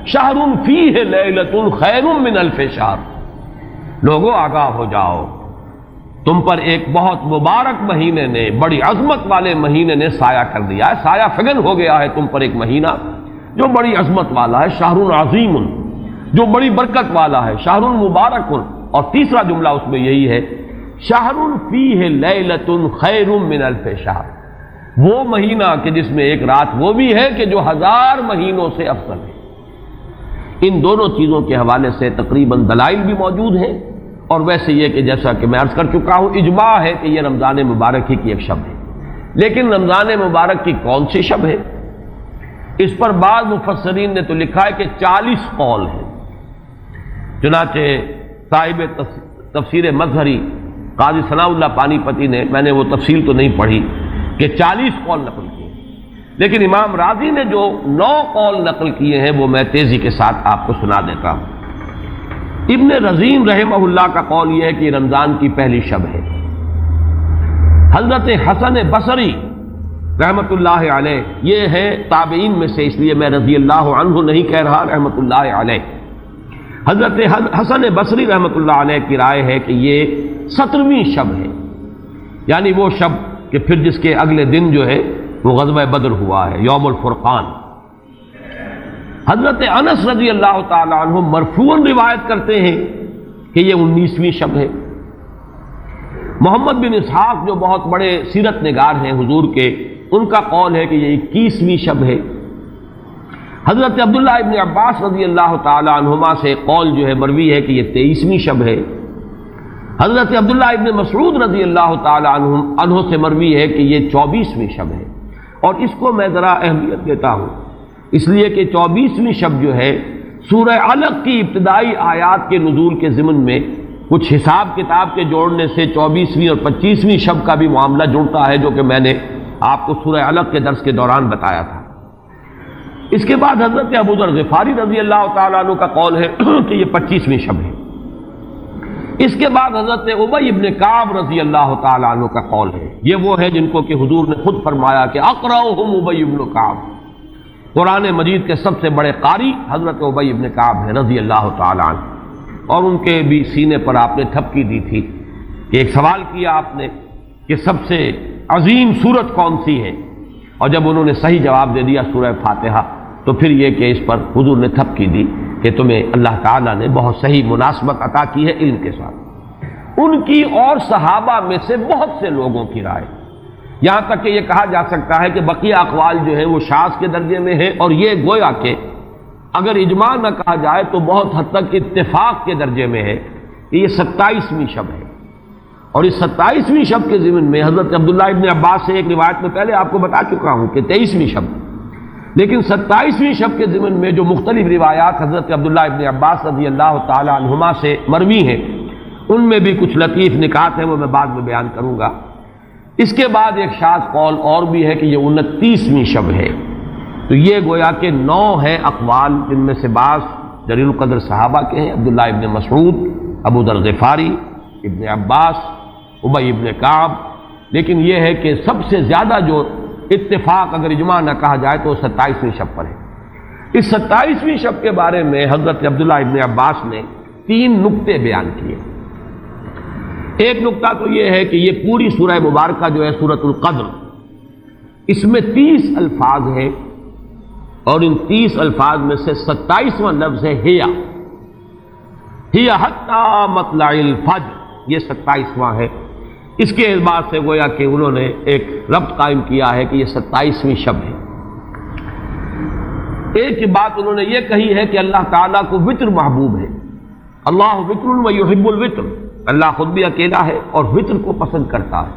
شہر فیہ لیلۃ خیر من الف شہر، لوگوں آگاہ ہو جاؤ، تم پر ایک بہت مبارک مہینے نے، بڑی عظمت والے مہینے نے سایہ کر دیا ہے، سایہ فگن ہو گیا ہے تم پر ایک مہینہ جو بڑی عظمت والا ہے، شہر عظیم جو بڑی برکت والا ہے، شہر مبارک، اور تیسرا جملہ اس میں یہی ہے شہر فیہ لیلۃ خیر من الف شہر، وہ مہینہ کہ جس میں ایک رات وہ بھی ہے کہ جو 1000 مہینوں سے افضل ہے۔ ان دونوں چیزوں کے حوالے سے تقریباً دلائل بھی موجود ہیں، اور ویسے یہ کہ جیسا کہ میں عرض کر چکا ہوں اجماع ہے کہ یہ رمضان مبارک ہی کی ایک شب ہے۔ لیکن رمضان مبارک کی کون سی شب ہے، اس پر بعض مفسرین نے تو لکھا ہے کہ 40 قول ہیں۔ چنانچہ صاحب تفسیر مظہری قاضی ثناء اللہ پانی پتی نے، میں نے وہ تفصیل تو نہیں پڑھی، کہ 40 قول نقل کیے، لیکن امام راضی نے جو 9 قول نقل کیے ہیں وہ میں تیزی کے ساتھ آپ کو سنا دیتا ہوں۔ ابن رزین رحمہ اللہ کا قول یہ ہے کہ رمضان کی پہلی شب ہے۔ حضرت حسن بصری رحمۃ اللہ علیہ، یہ ہے تابعین میں سے، اس لیے میں رضی اللہ عنہ نہیں کہہ رہا، رحمۃ اللہ علیہ، حضرت حسن بصری رحمۃ اللہ علیہ کی رائے ہے کہ یہ 17ویں شب ہے، یعنی وہ شب کہ پھر جس کے اگلے دن جو ہے وہ غزوہ بدر ہوا ہے، یوم الفرقان۔ حضرت انس رضی اللہ تعالی عنہ مرفوعاً روایت کرتے ہیں کہ یہ 19ویں شب ہے۔ محمد بن اسحاق جو بہت بڑے سیرت نگار ہیں حضور کے، ان کا قول ہے کہ یہ 21ویں شب ہے۔ حضرت عبداللہ ابن عباس رضی اللہ تعالی عنہما سے قول جو ہے مروی ہے کہ یہ 23ویں شب ہے۔ حضرت عبداللہ ابن مسعود رضی اللہ تعالی عنہ سے مروی ہے کہ یہ 24ویں شب ہے، اور اس کو میں ذرا اہمیت دیتا ہوں اس لیے کہ 24ویں شب جو ہے سورہ علق کی ابتدائی آیات کے نزول کے ضمن میں کچھ حساب کتاب کے جوڑنے سے 24ویں اور 25ویں شب کا بھی معاملہ جڑتا ہے، جو کہ میں نے آپ کو سورہ علق کے درس کے دوران بتایا تھا۔ اس کے بعد حضرت ابو ذر غفاری رضی اللہ تعالیٰ عنہ کا قول ہے کہ یہ 25ویں شب ہے۔ اس کے بعد حضرت ابی ابن کعب رضی اللہ تعالیٰ عنہ کا قول ہے، یہ وہ ہے جن کو کہ حضور نے خود فرمایا کہ اقرأہم ابی ابن کعب، قرآن مجید کے سب سے بڑے قاری حضرت ابی ابن کعب ہیں رضی اللہ تعالیٰ عنہ، اور ان کے بھی سینے پر آپ نے تھپکی دی تھی کہ ایک سوال کیا آپ نے کہ سب سے عظیم سورت کون سی ہے، اور جب انہوں نے صحیح جواب دے دیا سورہ فاتحہ، تو پھر یہ کہ اس پر حضور نے تھپکی دی کہ تمہیں اللہ تعالیٰ نے بہت صحیح مناسبت عطا کی ہے علم کے ساتھ۔ ان کی اور صحابہ میں سے بہت سے لوگوں کی رائے، یہاں تک کہ یہ کہا جا سکتا ہے کہ بقیہ اقوال جو ہیں وہ شاذ کے درجے میں ہے، اور یہ گویا کہ اگر اجماع نہ کہا جائے تو بہت حد تک اتفاق کے درجے میں ہے کہ یہ 27ویں شب ہے۔ اور اس 27ویں شب کے ضمن میں حضرت عبداللہ ابن عباس سے ایک روایت میں پہلے آپ کو بتا چکا ہوں کہ 23ویں شب، لیکن 27ویں شب کے ضمن میں جو مختلف روایات حضرت عبداللہ ابن عباس رضی اللہ تعالی عنہما سے مروی ہیں، ان میں بھی کچھ لطیف نکات ہیں، وہ میں بعد میں بیان کروں گا۔ اس کے بعد ایک شاذ قول اور بھی ہے کہ یہ 29ویں شب ہے۔ تو یہ گویا کہ 9 ہے اقوال، جن میں سے بعض جلیل القدر صحابہ کے ہیں، عبداللہ ابن مسعود، ابو ذر غفاری، ابن عباس، ابی ابن کعب، لیکن یہ ہے کہ سب سے زیادہ جو اتفاق اگر اجماع نہ کہا جائے تو 27ویں شب پر ہے۔ اس 27ویں شب کے بارے میں حضرت عبداللہ ابن عباس نے 3 نکتے بیان کیے۔ ایک نکتہ تو یہ ہے کہ یہ پوری سورہ مبارکہ جو ہے سورۃ القدر، اس میں 30 الفاظ ہیں، اور ان 30 الفاظ میں سے 27واں لفظ ہے ہی حتی مطلع الفجر، یہ 27واں ہے۔ اس کے اعتبار سے گویا کہ انہوں نے ایک ربط قائم کیا ہے کہ یہ 27ویں شب ہے۔ ایک بات انہوں نے یہ کہی ہے کہ اللہ تعالیٰ کو وطر محبوب ہے، اللہ وطر و یحب الوطر، اللہ خود بھی اکیلا ہے اور وطر کو پسند کرتا ہے۔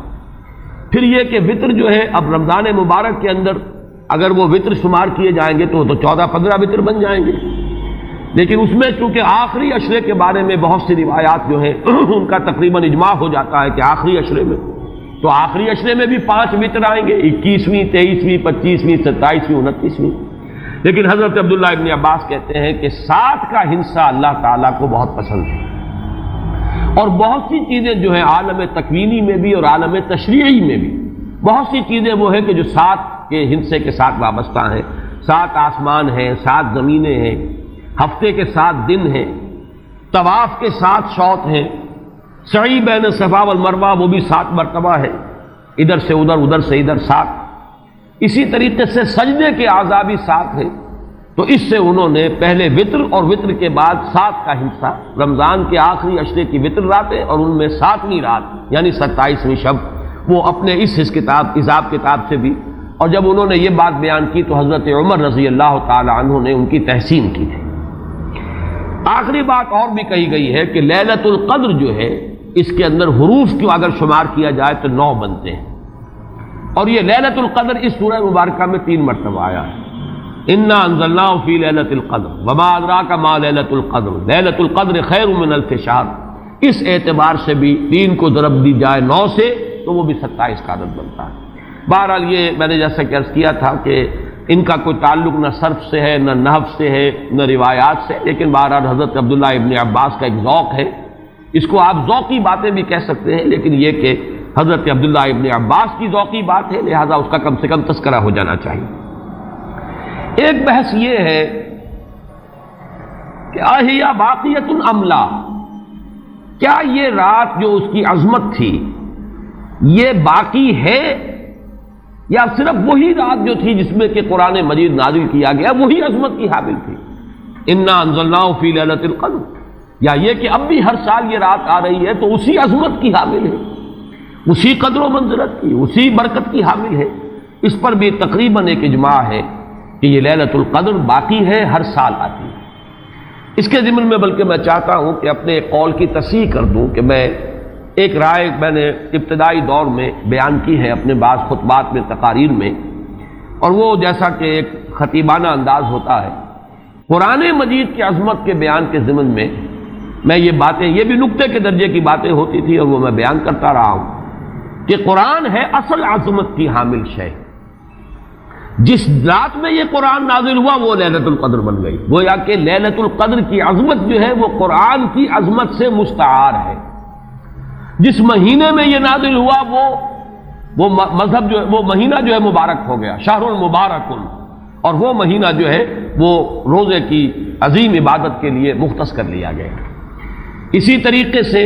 پھر یہ کہ وطر جو ہے اب رمضان مبارک کے اندر اگر وہ وطر شمار کیے جائیں گے تو 14-15 وطر بن جائیں گے، لیکن اس میں چونکہ آخری عشرے کے بارے میں بہت سی روایات جو ہیں ان کا تقریباً اجماع ہو جاتا ہے کہ آخری عشرے میں، تو آخری عشرے میں بھی 5 وطر آئیں گے، 21ویں، 23ویں، 25ویں، 27ویں، 29ویں۔ لیکن حضرت عبداللہ ابن عباس کہتے ہیں کہ 7 کا ہندسہ اللہ تعالیٰ کو بہت پسند ہے، اور بہت سی چیزیں جو ہیں عالم تکوینی میں بھی اور عالم تشریعی میں بھی بہت سی چیزیں وہ ہیں کہ جو 7 کے ہندسے کے ساتھ وابستہ ہیں۔ 7 آسمان ہیں، 7 زمینیں ہیں، ہفتے کے 7 دن ہیں، طواف کے 7 شوط ہیں، سعی بین صفا والمروہ وہ بھی 7 مرتبہ ہے، ادھر سے ادھر، ادھر سے ادھر 7۔ اسی طریقے سے سجدے کے اعضاء بھی 7 ہیں، تو اس سے انہوں نے پہلے وطر اور وطر کے بعد 7 کا ہندسہ، رمضان کے آخری عشرے کی وطر راتیں اور ان میں 7ویں رات یعنی 27ویں شب، وہ اپنے اس حساب کتاب سے بھی، اور جب انہوں نے یہ بات بیان کی تو حضرت عمر رضی اللہ تعالی عنہ نے ان کی تحسین کی تھی۔ آخری بات اور بھی کہی گئی ہے کہ لیلۃ القدر جو ہے اس کے اندر حروف کو اگر شمار کیا جائے تو 9 بنتے ہیں، اور یہ لیلۃ القدر اس سورہ مبارکہ میں 3 مرتبہ آیا ہے۔ انا انزلناہ فی لیلۃ القدر وما ادراک ما لیلۃ القدر لیلۃ القدر خیر من الف شہر، اس اعتبار سے بھی 3 کو ضرب دی جائے 9 سے تو وہ بھی 27 کا عدد بنتا ہے۔ بہرحال یہ میں نے جیسا کہ عرض کیا تھا کہ ان کا کوئی تعلق نہ صرف سے ہے، نہ نحو سے ہے، نہ روایات سے، لیکن بہرحال حضرت عبداللہ ابن عباس کا ایک ذوق ہے، اس کو آپ ذوقی باتیں بھی کہہ سکتے ہیں، لیکن یہ کہ حضرت عبداللہ ابن عباس کی ذوقی بات ہے، لہذا اس کا کم سے کم تذکرہ ہو جانا چاہیے۔ ایک بحث یہ ہے کہ اہیا باقیۃ ام لا، کیا یہ رات جو اس کی عظمت تھی یہ باقی ہے، یا صرف وہی رات جو تھی جس میں کہ قرآن مجید نازل کیا گیا وہی عظمت کی حامل تھی؟ انا انزلناہ فی لیلۃ القدر، یا یہ کہ اب بھی ہر سال یہ رات آ رہی ہے تو اسی عظمت کی حامل ہے، اسی قدر و منزلت کی، اسی برکت کی حامل ہے؟ اس پر بھی تقریباً ایک اجماع ہے کہ یہ لیلۃ القدر باقی ہے، ہر سال آتی ہے۔ اس کے ضمن میں بلکہ میں چاہتا ہوں کہ اپنے قول کی تصحیح کر دوں کہ ایک رائے میں نے ابتدائی دور میں بیان کی ہے اپنے بعض خطبات میں، تقاریر میں، اور وہ جیسا کہ ایک خطیبانہ انداز ہوتا ہے، قرآن مجید کی عظمت کے بیان کے ضمن میں یہ باتیں، یہ بھی نقطے کے درجے کی باتیں ہوتی تھی اور وہ میں بیان کرتا رہا ہوں کہ قرآن ہے اصل عظمت کی حامل شے۔ جس رات میں یہ قرآن نازل ہوا وہ لیلۃ القدر بن گئی، گویا کہ لیلۃ القدر کی عظمت جو ہے وہ قرآن کی عظمت سے مستعار ہے۔ جس مہینے میں یہ نازل ہوا وہ مذہب جو ہے، وہ مہینہ جو ہے مبارک ہو گیا، شہر المبارک، اور وہ مہینہ جو ہے وہ روزے کی عظیم عبادت کے لیے مختص کر لیا گیا۔ اسی طریقے سے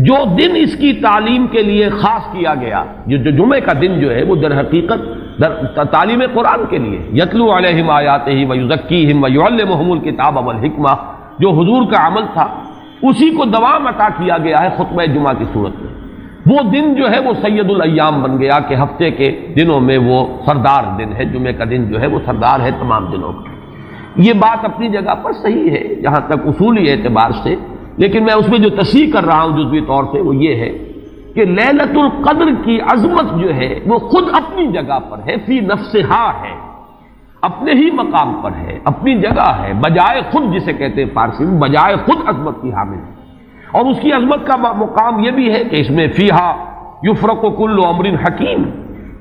جو دن اس کی تعلیم کے لیے خاص کیا گیا، جو جمعے کا دن جو ہے وہ در حقیقت تعلیم قرآن کے لیے، یتلو علیہم آیاتہ ویزکیہم ویعلمہم الکتاب والحکمہ، جو حضور کا عمل تھا اسی کو دوام عطا کیا گیا ہے خطبہ جمعہ کی صورت میں۔ وہ دن جو ہے وہ سید الایام بن گیا کہ ہفتے کے دنوں میں وہ سردار دن ہے، جمعے کا دن جو ہے وہ سردار ہے تمام دنوں کا۔ یہ بات اپنی جگہ پر صحیح ہے جہاں تک اصولی اعتبار سے، لیکن میں اس میں جو تصحیح کر رہا ہوں جزوی طور سے وہ یہ ہے کہ لیلۃ القدر کی عظمت جو ہے وہ خود اپنی جگہ پر ہے، فی نفسہا ہے، اپنے ہی مقام پر ہے، اپنی جگہ ہے، بجائے خود، جسے کہتے ہیں فارسی میں بجائے خود عظمت کی حامل ہے۔ اور اس کی عظمت کا مقام یہ بھی ہے کہ اس میں فیہا یفرق کل امر حکیم،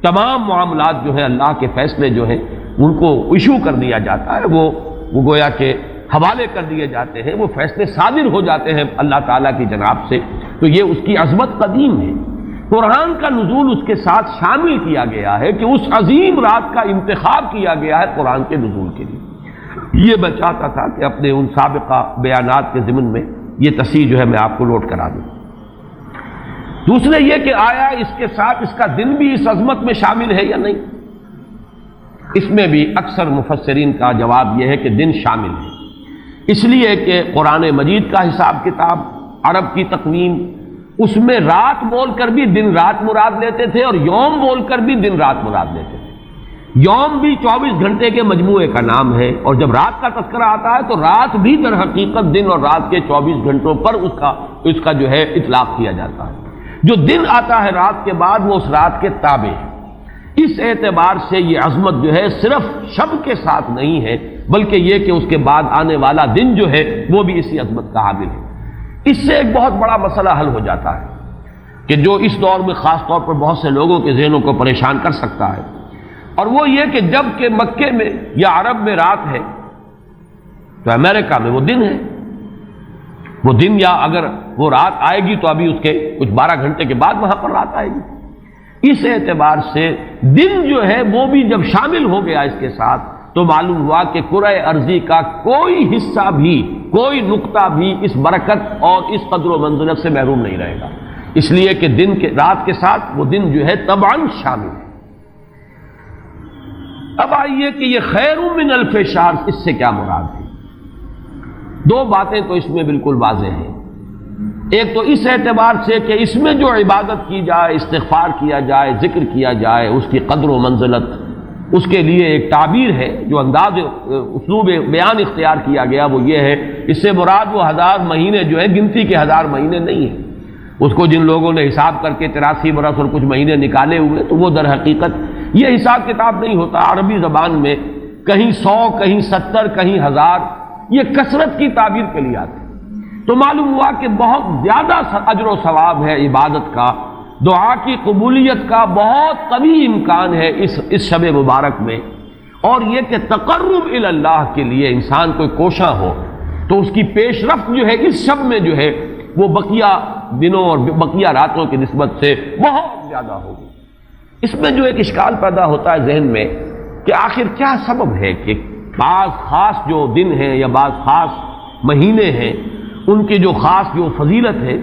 تمام معاملات جو ہیں اللہ کے فیصلے جو ہیں ان کو ایشو کر دیا جاتا ہے، وہ گویا کہ حوالے کر دیے جاتے ہیں، وہ فیصلے صادر ہو جاتے ہیں اللہ تعالیٰ کی جناب سے۔ تو یہ اس کی عظمت قدیم ہے۔ قرآن کا نزول اس کے ساتھ شامل کیا گیا ہے کہ اس عظیم رات کا انتخاب کیا گیا ہے قرآن کے نزول کے لیے۔ یہ میں چاہتا تھا کہ اپنے ان سابقہ بیانات کے ضمن میں یہ تصحیح جو ہے میں آپ کو نوٹ کرا دوں۔ دوسرے یہ کہ آیا اس کے ساتھ اس کا دن بھی اس عظمت میں شامل ہے یا نہیں؟ اس میں بھی اکثر مفسرین کا جواب یہ ہے کہ دن شامل ہے، اس لیے کہ قرآن مجید کا حساب کتاب، عرب کی تقویم، اس میں رات بول کر بھی دن رات مراد لیتے تھے اور یوم بول کر بھی دن رات مراد لیتے تھے۔ یوم بھی 24 گھنٹے کے مجموعے کا نام ہے، اور جب رات کا تذکرہ آتا ہے تو رات بھی در حقیقت دن اور رات کے 24 گھنٹوں پر اس کا جو ہے اطلاق کیا جاتا ہے۔ جو دن آتا ہے رات کے بعد وہ اس رات کے تابع ہے۔ اس اعتبار سے یہ عظمت جو ہے صرف شب کے ساتھ نہیں ہے، بلکہ یہ کہ اس کے بعد آنے والا دن جو ہے وہ بھی اسی عظمت کا حامل ہے۔ اس سے ایک بہت بڑا مسئلہ حل ہو جاتا ہے کہ جو اس دور میں خاص طور پر بہت سے لوگوں کے ذہنوں کو پریشان کر سکتا ہے، اور وہ یہ کہ جب کہ مکے میں یا عرب میں رات ہے تو امریکہ میں وہ دن ہے۔ وہ دن، یا اگر وہ رات آئے گی تو ابھی اس کے کچھ 12 گھنٹے کے بعد وہاں پر رات آئے گی۔ اس اعتبار سے دن جو ہے وہ بھی جب شامل ہو گیا اس کے ساتھ تو معلوم ہوا کہ کرۂ ارضی کا کوئی حصہ بھی، کوئی نقطہ بھی اس برکت اور اس قدر و منزلت سے محروم نہیں رہے گا، اس لیے کہ دن کے رات کے ساتھ وہ دن جو ہے طبعاً شامل ہے۔ اب آئیے کہ یہ خیر من الف شہر، اس سے کیا مراد ہے؟ دو باتیں تو اس میں بالکل واضح ہیں۔ ایک تو اس اعتبار سے کہ اس میں جو عبادت کی جائے، استغفار کیا جائے، ذکر کیا جائے، اس کی قدر و منزلت، اس کے لیے ایک تعبیر ہے، جو انداز اسلوب بیان اختیار کیا گیا وہ یہ ہے، اس سے مراد وہ 1000 مہینے جو ہے گنتی کے 1000 مہینے نہیں ہیں۔ اس کو جن لوگوں نے حساب کر کے 83 برس اور کچھ مہینے نکالے ہوئے تو وہ در حقیقت یہ حساب کتاب نہیں ہوتا۔ عربی زبان میں کہیں 100، کہیں 70، کہیں 1000، یہ کثرت کی تعبیر کے لیے آتے ہیں۔ تو معلوم ہوا کہ بہت زیادہ اجر و ثواب ہے عبادت کا، دعا کی قبولیت کا بہت قوی امکان ہے اس شب مبارک میں، اور یہ کہ تقرب الی اللہ کے لیے انسان کوئی کوشاں ہو تو اس کی پیش رفت جو ہے اس شب میں جو ہے وہ بقیہ دنوں اور بقیہ راتوں کی نسبت سے بہت زیادہ ہوگی۔ اس میں جو ایک اشکال پیدا ہوتا ہے ذہن میں کہ آخر کیا سبب ہے کہ بعض خاص جو دن ہیں یا بعض خاص مہینے ہیں ان کی جو خاص جو فضیلت ہے،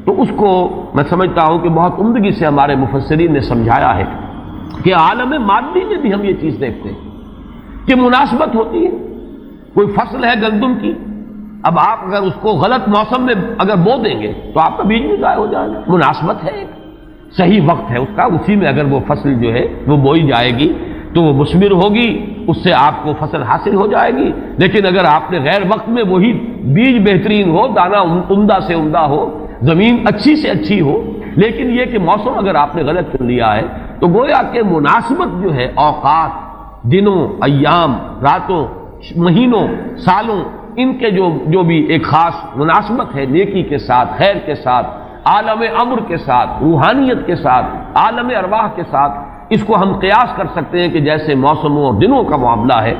تو اس کو میں سمجھتا ہوں کہ بہت عمدگی سے ہمارے مفسرین نے سمجھایا ہے کہ عالم مادی میں بھی ہم یہ چیز دیکھتے ہیں کہ مناسبت ہوتی ہے۔ کوئی فصل ہے گندم کی، اب آپ اگر اس کو غلط موسم میں اگر بو دیں گے تو آپ کا بیج بھی ضائع ہو جائے گا۔ مناسبت ہے، صحیح وقت ہے اس کا، اسی میں اگر وہ فصل جو ہے وہ بوئی جائے گی تو وہ مثمر ہوگی، اس سے آپ کو فصل حاصل ہو جائے گی۔ لیکن اگر آپ نے غیر وقت میں وہی بیج بہترین ہو، دانہ عمدہ سے عمدہ ہو، زمین اچھی سے اچھی ہو، لیکن یہ کہ موسم اگر آپ نے غلط چن لیا ہے، تو گویا کہ مناسبت جو ہے اوقات، دنوں، ایام، راتوں، مہینوں، سالوں، ان کے جو بھی ایک خاص مناسبت ہے نیکی کے ساتھ، خیر کے ساتھ، عالم امر کے ساتھ، روحانیت کے ساتھ، عالم ارواح کے ساتھ، اس کو ہم قیاس کر سکتے ہیں کہ جیسے موسموں اور دنوں کا معاملہ ہے،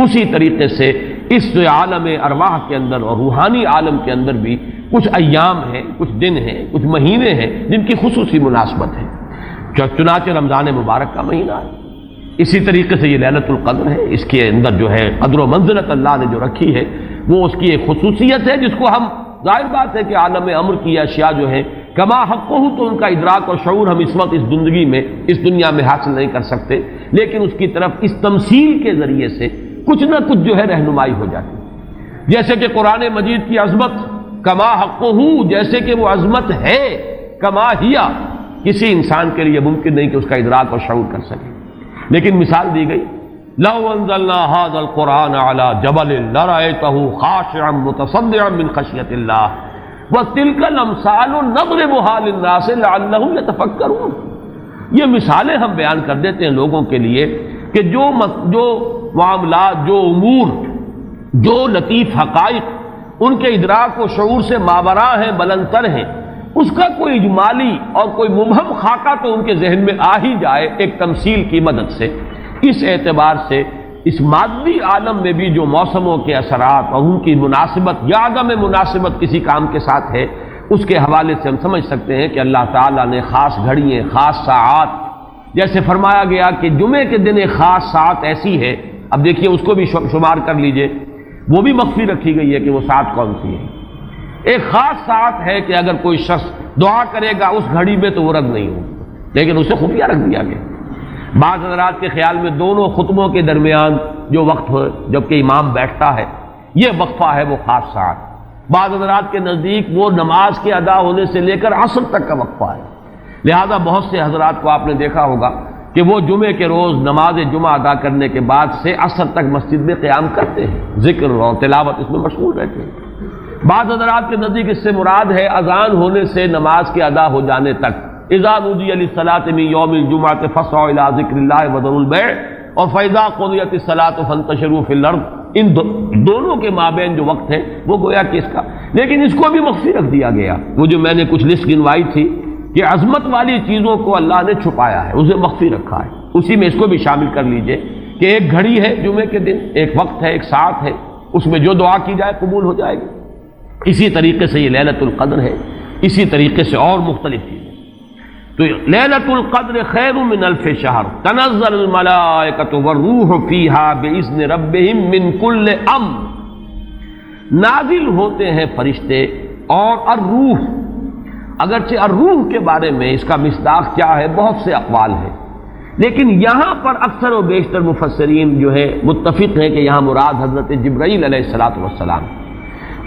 اسی طریقے سے اس عالم ارواح کے اندر اور روحانی عالم کے اندر بھی کچھ ایام ہیں، کچھ دن ہیں، کچھ مہینے ہیں جن کی خصوصی مناسبت ہے۔ چنانچہ رمضان مبارک کا مہینہ ہے، اسی طریقے سے یہ لیلۃ القدر ہے، اس کے اندر جو ہے قدر و منزلت اللہ نے جو رکھی ہے وہ اس کی ایک خصوصیت ہے جس کو ہم، ظاہر بات ہے کہ عالم امر کی اشیاء جو ہیں کما حق ہو، تو ان کا ادراک اور شعور ہم اس وقت اس زندگی میں، اس دنیا میں حاصل نہیں کر سکتے، لیکن اس کی طرف اس تمثیل کے ذریعے سے کچھ نہ کچھ جو ہے رہنمائی ہو جاتی ہے۔ جیسے کہ قرآن مجید کی عظمت کما حق ہو، جیسے کہ وہ عظمت ہے، کما ہیا، کسی انسان کے لیے ممکن نہیں کہ اس کا ادراک اور شعور کر سکے، لیکن مثال دی گئی لو انزلنا هذا القرآن على جبل لرأيته خاشعا متصدعا من خشية الله وتلك الامثال نضربها للناس لعلهم يتفكرون۔ یہ مثالیں ہم بیان کر دیتے ہیں لوگوں کے لیے کہ جو معاملات، جو امور، جو لطیف حقائق ان کے ادراک و شعور سے ماوراء ہیں، بلندتر ہیں، اس کا کوئی اجمالی اور کوئی مبہم خاکہ تو ان کے ذہن میں آ ہی جائے ایک تمثیل کی مدد سے۔ اس اعتبار سے اس مادی عالم میں بھی جو موسموں کے اثرات اور ان کی مناسبت یا عدم مناسبت کسی کام کے ساتھ ہے، اس کے حوالے سے ہم سمجھ سکتے ہیں کہ اللہ تعالیٰ نے خاص گھڑیاں، خاص ساعات، جیسے فرمایا گیا کہ جمعے کے دن ایک خاص ساعت ایسی ہے، اب دیکھیے اس کو بھی شمار کر لیجئے، وہ بھی مخفی رکھی گئی ہے کہ وہ ساعت کون سی ہے۔ ایک خاص ساعت ہے کہ اگر کوئی شخص دعا کرے گا اس گھڑی میں تو وہ رد نہیں ہوگی، لیکن اسے خفیہ رکھ دیا گیا۔ بعض حضرات کے خیال میں دونوں خطبوں کے درمیان جو وقت ہو جبکہ امام بیٹھتا ہے، یہ وقفہ ہے وہ خاص ساعت۔ بعض حضرات کے نزدیک وہ نماز کے ادا ہونے سے لے کر عصر تک کا وقفہ ہے، لہذا بہت سے حضرات کو آپ نے دیکھا ہوگا کہ وہ جمعے کے روز نماز جمعہ ادا کرنے کے بعد سے عصر تک مسجد میں قیام کرتے ہیں، ذکر اور تلاوت اس میں مشغول رہتے ہیں۔ بعض حضرات کے نزدیک اس سے مراد ہے اذان ہونے سے نماز کے ادا ہو جانے تک، اذا نودی للصلاۃ من یوم الجمعۃ فاسعوا الی ذکر اللہ وذروا البیع اور فاذا قضیت الصلاۃ فانتشروا فی الارض، ان دونوں کے مابین جو وقت ہے وہ گویا کہ اس کا، لیکن اس کو بھی مخفی رکھ دیا گیا۔ وہ جو میں نے کچھ لسٹ گنوائی تھی کہ عظمت والی چیزوں کو اللہ نے چھپایا ہے، اسے مخفی رکھا ہے، اسی میں اس کو بھی شامل کر لیجئے کہ ایک گھڑی ہے جمعے کے دن، ایک وقت ہے، ایک ساعت ہے، اس میں جو دعا کی جائے قبول ہو جائے گی۔ اسی طریقے سے یہ لیلۃ القدر ہے، اسی طریقے سے اور مختلف چیزیں۔ تو لیلۃ القدر خیر من الف شہر تنزل الملائکۃ والروح فیہا باذن ربہم من کل امر، نازل ہوتے ہیں فرشتے اور الروح، اگرچہ الروح کے بارے میں اس کا مصداق کیا ہے بہت سے اقوال ہیں، لیکن یہاں پر اکثر و بیشتر مفسرین جو ہے متفق ہیں کہ یہاں مراد حضرت جبرائیل علیہ الصلوۃ والسلام،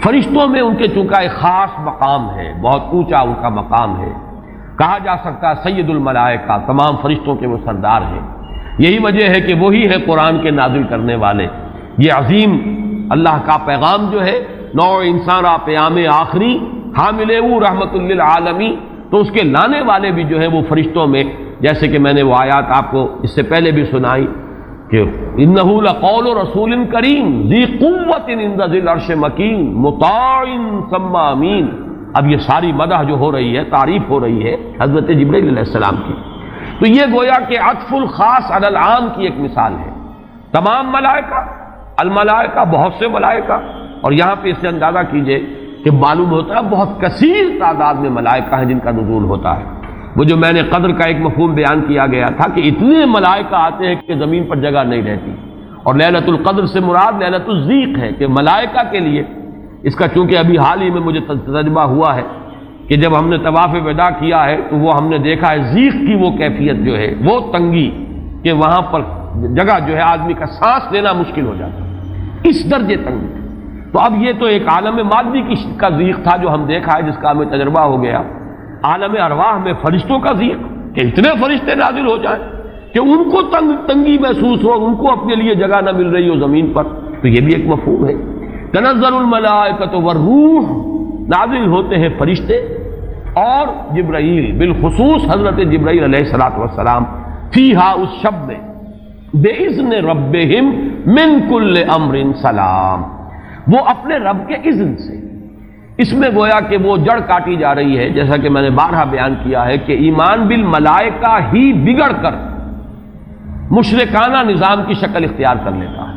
فرشتوں میں ان کے چونکہ ایک خاص مقام ہے، بہت اونچا ان کا مقام ہے، کہا جا سکتا ہے سید الملائکہ، تمام فرشتوں کے وہ سردار ہیں۔ یہی وجہ ہے کہ وہی ہے قرآن کے نازل کرنے والے، یہ عظیم اللہ کا پیغام جو ہے، نوع انسان پیام آخری حامل او رحمت للعالمین، تو اس کے لانے والے بھی جو ہے وہ فرشتوں میں، جیسے کہ میں نے وہ آیات آپ کو اس سے پہلے بھی سنائی کہ انہ لقول رسول کریم ذی قوت عند ذی العرش مکین مطاع ثم امین۔ اب یہ ساری مدح جو ہو رہی ہے، تعریف ہو رہی ہے حضرت جبرائیل علیہ السلام کی، تو یہ گویا کہ عطف الخاص علی العام کی ایک مثال ہے۔ تمام ملائکہ، الملائکہ بہت سے ملائکہ، اور یہاں پہ اس سے اندازہ کیجئے کہ معلوم ہوتا ہے بہت کثیر تعداد میں ملائکہ ہیں جن کا نزول ہوتا ہے۔ وہ جو میں نے قدر کا ایک مفہوم بیان کیا گیا تھا کہ اتنے ملائکہ آتے ہیں کہ زمین پر جگہ نہیں رہتی، اور لیلۃ القدر سے مراد لیلۃ الضیق ہے کہ ملائکہ کے لیے، اس کا چونکہ ابھی حال ہی میں مجھے تجربہ ہوا ہے کہ جب ہم نے طواف وداع کیا ہے تو وہ ہم نے دیکھا ہے ضیق کی وہ کیفیت جو ہے، وہ تنگی کہ وہاں پر جگہ جو ہے آدمی کا سانس لینا مشکل ہو جاتا ہے، اس درجے تنگی۔ تو اب یہ تو ایک عالم مادی کا ضیق تھا جو ہم دیکھا ہے، جس کا ہمیں تجربہ ہو گیا۔ عالم ارواح میں فرشتوں کا ضیق کہ اتنے فرشتے نازل ہو جائیں، کہ ان کو تنگی محسوس ہو، ان کو اپنے لیے جگہ نہ مل رہی ہو زمین پر، تو یہ بھی ایک مفہوم ہے۔ تنزل الملائکۃ والروح، نازل ہوتے ہیں فرشتے اور جبرائیل، بالخصوص حضرت جبرائیل علیہ الصلوۃ والسلام، فیہا، اس شب میں، بِإِذْنِ رَبِّهِمْ مِنْ كُلِّ أَمْرٍ سلام، وہ اپنے رب کے اذن سے۔ اس میں گویا کہ وہ جڑ کاٹی جا رہی ہے، جیسا کہ میں نے بارہا بیان کیا ہے کہ ایمان بالملائکہ ہی بگڑ کر مشرکانہ نظام کی شکل اختیار کر لیتا ہے۔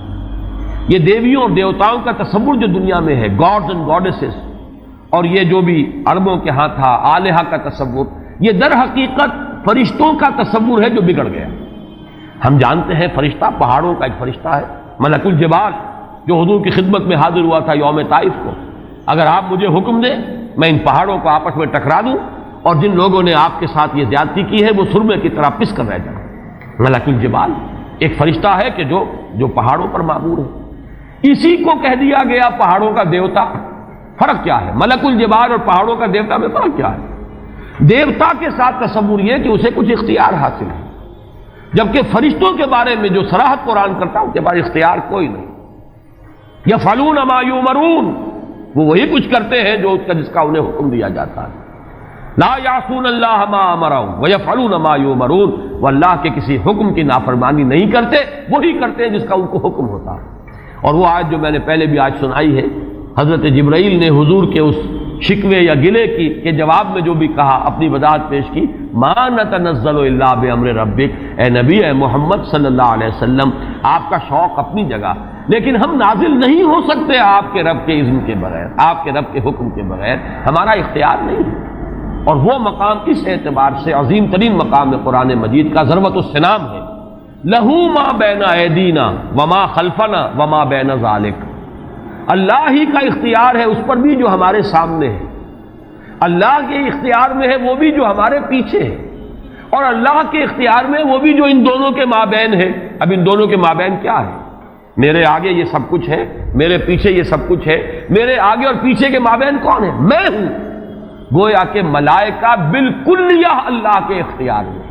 یہ دیویوں اور دیوتاؤں کا تصور جو دنیا میں ہے، گاڈز اینڈ گاڈیسز، اور یہ جو بھی عربوں کے ہاں تھا آلہہ کا تصور، یہ در حقیقت فرشتوں کا تصور ہے جو بگڑ گیا۔ ہم جانتے ہیں فرشتہ پہاڑوں کا ایک فرشتہ ہے، ملک الجبال، جو حضور کی خدمت میں حاضر ہوا تھا یوم طائف کو، اگر آپ مجھے حکم دیں میں ان پہاڑوں کو آپس میں ٹکرا دوں اور جن لوگوں نے آپ کے ساتھ یہ زیادتی کی ہے وہ سرمے کی طرح پس کر رہ جائیں۔ ملک الجبال ایک فرشتہ ہے کہ جو پہاڑوں پر معمور ہے، اسی کو کہہ دیا گیا پہاڑوں کا دیوتا۔ فرق کیا ہے ملک الجبال اور پہاڑوں کا دیوتا میں؟ فرق کیا ہے؟ دیوتا کے ساتھ تصور یہ کہ اسے کچھ اختیار حاصل ہے، جبکہ فرشتوں کے بارے میں جو صراحت قرآن کرتا ہے ان کے پاس اختیار کوئی نہیں۔ یفعلون ما یؤمرون، وہ وہی کچھ کرتے ہیں جو جس کا انہیں حکم دیا جاتا ہے۔ لا یعصون اللہ ما امرهم ویفعلون ما یؤمرون، وہ اللہ کے کسی حکم کی نافرمانی نہیں کرتے، وہی کرتے ہیں جس کا ان کو حکم ہوتا ہے۔ اور وہ آیت جو میں نے پہلے بھی آج سنائی ہے، حضرت جبرائیل نے حضور کے اس شکوے یا گلے کے جواب میں جو بھی کہا، اپنی وضاحت پیش کی، ما نتنزل الا بامر ربک، اے نبی، اے محمد صلی اللہ علیہ وسلم، آپ کا شوق اپنی جگہ، لیکن ہم نازل نہیں ہو سکتے آپ کے رب کے اذن کے بغیر، آپ کے رب کے حکم کے بغیر، ہمارا اختیار نہیں ہے۔ اور وہ مقام اس اعتبار سے عظیم ترین مقام ہے قرآن مجید کا، ضربۃ السلام ہے، لہو ما بین ایدینا وما خلفنا وما بین ذالک، اللہ ہی کا اختیار ہے اس پر بھی جو ہمارے سامنے ہے، اللہ کے اختیار میں ہے وہ بھی جو ہمارے پیچھے ہے، اور اللہ کے اختیار میں وہ بھی جو ان دونوں کے مابین ہے۔ اب ان دونوں کے مابین کیا ہے؟ میرے آگے یہ سب کچھ ہے، میرے پیچھے یہ سب کچھ ہے، میرے آگے اور پیچھے کے مابین کون ہے؟ میں ہوں۔ گویا کہ ملائکہ بالکلیہ اللہ کے اختیار میں،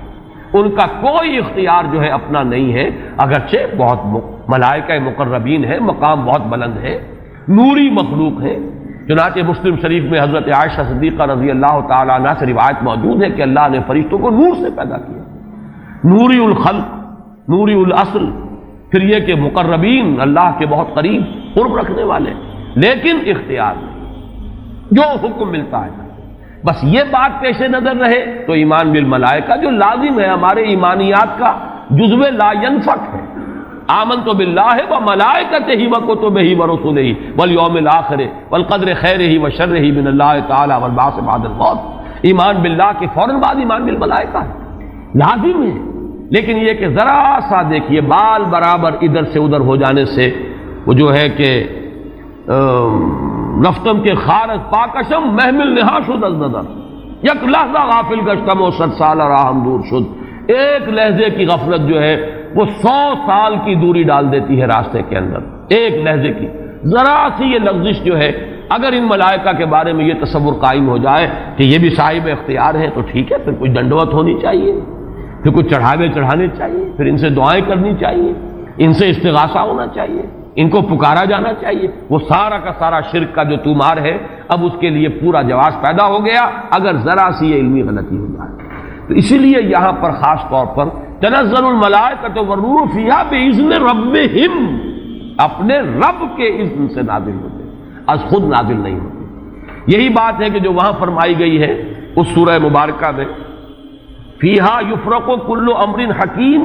ان کا کوئی اختیار جو ہے اپنا نہیں ہے، اگرچہ بہت ملائکہ مقربین ہے، مقام بہت بلند ہے، نوری مخلوق ہے۔ چنانچہ مسلم شریف میں حضرت عائشہ صدیقہ رضی اللہ تعالی عنہا سے روایت موجود ہے کہ اللہ نے فرشتوں کو نور سے پیدا کیا، نوری الخلق، نوری الاصل، پھر یہ کہ مقربین، اللہ کے بہت قریب قرب رکھنے والے، لیکن اختیار نہیں، جو حکم ملتا ہے۔ بس یہ بات پیش نظر رہے تو ایمان بالملائکہ جو لازم ہے ہمارے ایمانیات کا جزو لا ينفک ہے۔ آمنت باللہ وملائکتہ وکتبہ ورسلہ والیوم الآخر والقدر خیرہ وشرہ من اللہ تعالی والبعث بعد الموت، ایمان باللہ کے فوراً بعد ایمان بالملائکہ ہے، لازم ہے۔ لیکن یہ کہ ذرا سا دیکھیے بال برابر ادھر سے ادھر ہو جانے سے وہ جو ہے کہ رفتم کے خارج پاکشم محمل نہا شد از نظر، یک لحظہ غافل گشتم و 100 سال راہم دور شد، ایک لحظے کی غفلت جو ہے وہ 100 سال کی دوری ڈال دیتی ہے راستے کے اندر، ایک لحظے کی ذرا سی یہ لغزش جو ہے۔ اگر ان ملائکہ کے بارے میں یہ تصور قائم ہو جائے کہ یہ بھی صاحب اختیار ہے تو ٹھیک ہے، پھر کچھ دنڈوت ہونی چاہیے، پھر کچھ چڑھاوے چڑھانے چاہیے، پھر ان سے دعائیں کرنی چاہیے، ان سے استغاثہ ہونا چاہیے، ان کو پکارا جانا چاہیے۔ وہ سارا کا سارا شرک کا جو تومار ہے اب اس کے لیے پورا جواز پیدا ہو گیا اگر ذرا سی یہ علمی غلطی ہو جائے۔ تو اسی لیے یہاں پر خاص طور پر تنزل الملائکۃ والروح فیہا بإذن ربہم، اپنے رب کے اذن سے نازل ہوتے، از خود نازل نہیں ہوتے۔ یہی بات ہے کہ جو وہاں فرمائی گئی ہے اس سورہ مبارکہ میں، فیہا یفرق کل امر حکیم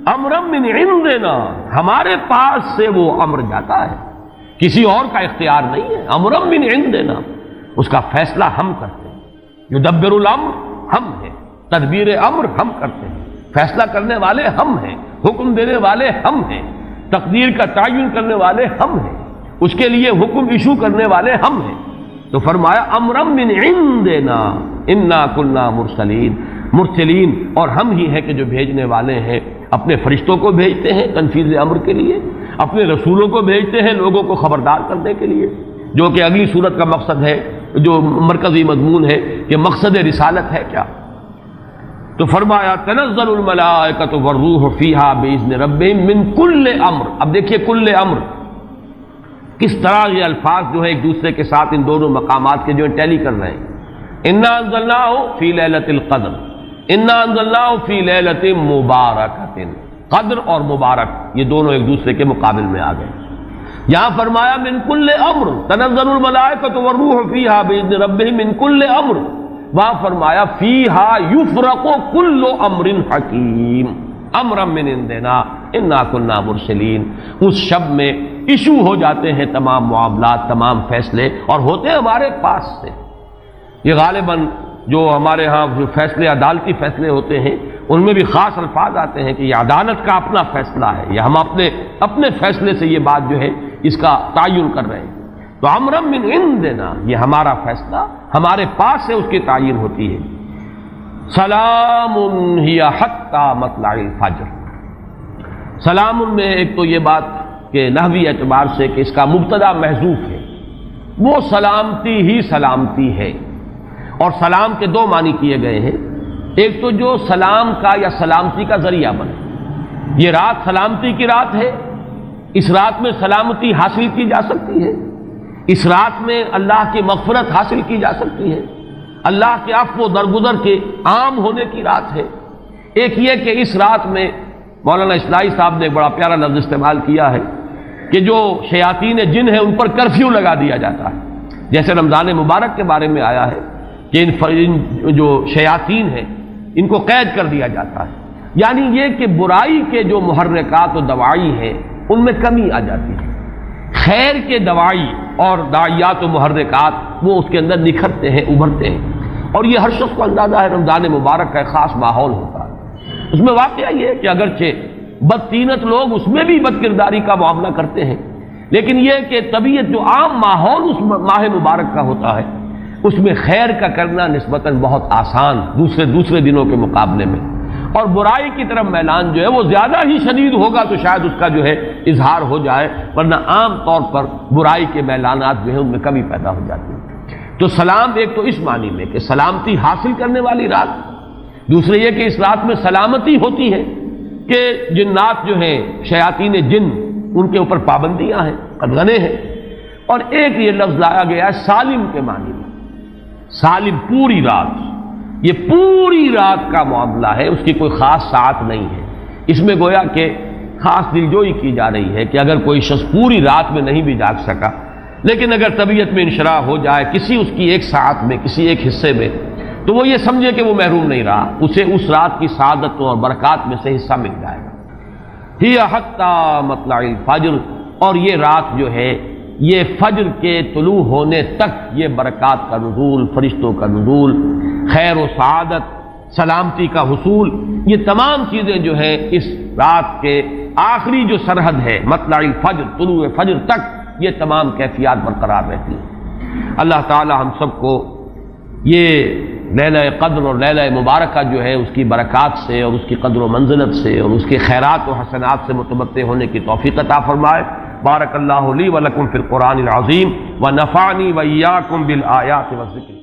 امرا من عندنا، ہمارے پاس سے وہ امر جاتا ہے، کسی اور کا اختیار نہیں ہے، امرا من عندنا، اس کا فیصلہ ہم کرتے ہیں، یدبر الامر ہم ہیں، تدبیر امر ہم کرتے ہیں، فیصلہ کرنے والے ہم ہیں، حکم دینے والے ہم ہیں، تقدیر کا تعین کرنے والے ہم ہیں، اس کے لیے حکم ایشو کرنے والے ہم ہیں۔ تو فرمایا امرا من عندنا انا کنا مرسلین، اور ہم ہی ہیں کہ جو بھیجنے والے ہیں، اپنے فرشتوں کو بھیجتے ہیں تنفیذ امر کے لیے، اپنے رسولوں کو بھیجتے ہیں لوگوں کو خبردار کرنے کے لیے، جو کہ اگلی صورت کا مقصد ہے، جو مرکزی مضمون ہے کہ مقصد رسالت ہے کیا۔ تو فرمایا تنزل الملائکۃ والروح فیہا بإذن ربہم من کل امر. اب دیکھیے کل امر کس طرح یہ الفاظ جو ہے ایک دوسرے کے ساتھ ان دونوں مقامات کے جو ٹیلی کر رہے ہیں. انا انزلناہ فی لیلۃ القدر، انا انزلناہ فی لیلۃ مبارکۃ. قدر اور مبارک یہ دونوں ایک دوسرے کے مقابل میں آ گئے. یہاں فرمایا من کل امر، تنزل الملائکۃ والروح فیہا بإذن ربہم من کل امر. وہاں فرمایا فیہا یفرق کل امر حکیم امرا من عندنا انا کنا مرسلین. اس شب میں ایشو ہو جاتے ہیں تمام معاملات، تمام فیصلے، اور ہوتے ہیں ہمارے پاس سے. یہ غالباً جو ہمارے ہاں جو فیصلے عدالتی فیصلے ہوتے ہیں ان میں بھی خاص الفاظ آتے ہیں کہ یہ عدالت کا اپنا فیصلہ ہے، یا ہم اپنے فیصلے سے یہ بات جو ہے اس کا تعین کر رہے ہیں. تو امرا من عندنا یہ ہمارا فیصلہ ہمارے پاس سے اس کی تعین ہوتی ہے. سلام ہی حتی مطلع الفجر. سلام میں ایک تو یہ بات کہ نحوی اعتبار سے کہ اس کا مبتدا محذوف ہے، وہ سلامتی ہی سلامتی ہے. اور سلام کے دو معنی کیے گئے ہیں. ایک تو جو سلام کا یا سلامتی کا ذریعہ بنے. یہ رات سلامتی کی رات ہے، اس رات میں سلامتی حاصل کی جا سکتی ہے، اس رات میں اللہ کی مغفرت حاصل کی جا سکتی ہے، اللہ کے عفو و درگزر کے عام ہونے کی رات ہے. ایک یہ کہ اس رات میں مولانا اصلاحی صاحب نے ایک بڑا پیارا لفظ استعمال کیا ہے کہ جو شیاطین جن ہیں ان پر کرفیو لگا دیا جاتا ہے. جیسے رمضان مبارک کے بارے میں آیا ہے کہ ان جو شیاطین ہیں ان کو قید کر دیا جاتا ہے. یعنی یہ کہ برائی کے جو محرکات و دوائی ہیں ان میں کمی آ جاتی ہے، خیر کے دوائی اور داعیات و محرکات وہ اس کے اندر نکھرتے ہیں، ابھرتے ہیں. اور یہ ہر شخص کو اندازہ ہے رمضان مبارک کا ایک خاص ماحول ہوتا ہے. اس میں واقعہ یہ ہے کہ اگرچہ بدطینت لوگ اس میں بھی بد کرداری کا معاملہ کرتے ہیں، لیکن یہ کہ طبیعت جو عام ماحول اس ماہ مبارک کا ہوتا ہے اس میں خیر کا کرنا نسبتاً بہت آسان دوسرے دنوں کے مقابلے میں. اور برائی کی طرف میلان جو ہے وہ زیادہ ہی شدید ہوگا تو شاید اس کا جو ہے اظہار ہو جائے، ورنہ عام طور پر برائی کے میلانات جو ہیں ان میں کمی پیدا ہو جاتی ہے. تو سلام ایک تو اس معنی میں کہ سلامتی حاصل کرنے والی رات، دوسرے یہ کہ اس رات میں سلامتی ہوتی ہے کہ جنات جو ہیں شیاطین جن ان کے اوپر پابندیاں ہیں، قدغنے ہیں. اور ایک یہ لفظ لایا گیا ہے سالم کے معنی میں. سالم پوری رات، یہ پوری رات کا معاملہ ہے، اس کی کوئی خاص ساعت نہیں ہے. اس میں گویا کہ خاص دلجوئی کی جا رہی ہے کہ اگر کوئی شخص پوری رات میں نہیں بھی جاگ سکا لیکن اگر طبیعت میں انشراح ہو جائے کسی اس کی ایک ساعت میں، کسی ایک حصے میں، تو وہ یہ سمجھے کہ وہ محروم نہیں رہا، اسے اس رات کی سعادتوں اور برکات میں سے حصہ مل جائے گا. ہی حتی مطلع الفجر. اور یہ رات جو ہے یہ فجر کے طلوع ہونے تک یہ برکات کا نزول، فرشتوں کا نزول، خیر و سعادت، سلامتی کا حصول، یہ تمام چیزیں جو ہیں اس رات کے آخری جو سرحد ہے مطلع الفجر، طلوع فجر تک یہ تمام کیفیات برقرار رہتی ہیں. اللہ تعالی ہم سب کو یہ لیلہ قدر اور لیلہ مبارکہ جو ہے اس کی برکات سے اور اس کی قدر و منزلت سے اور اس کے خیرات و حسنات سے متمتع ہونے کی توفیق عطا فرمائے. بارک اللہ لی و لکم فی القرآن العظیم و نفعنی و ایاکم بالآیات والذکر.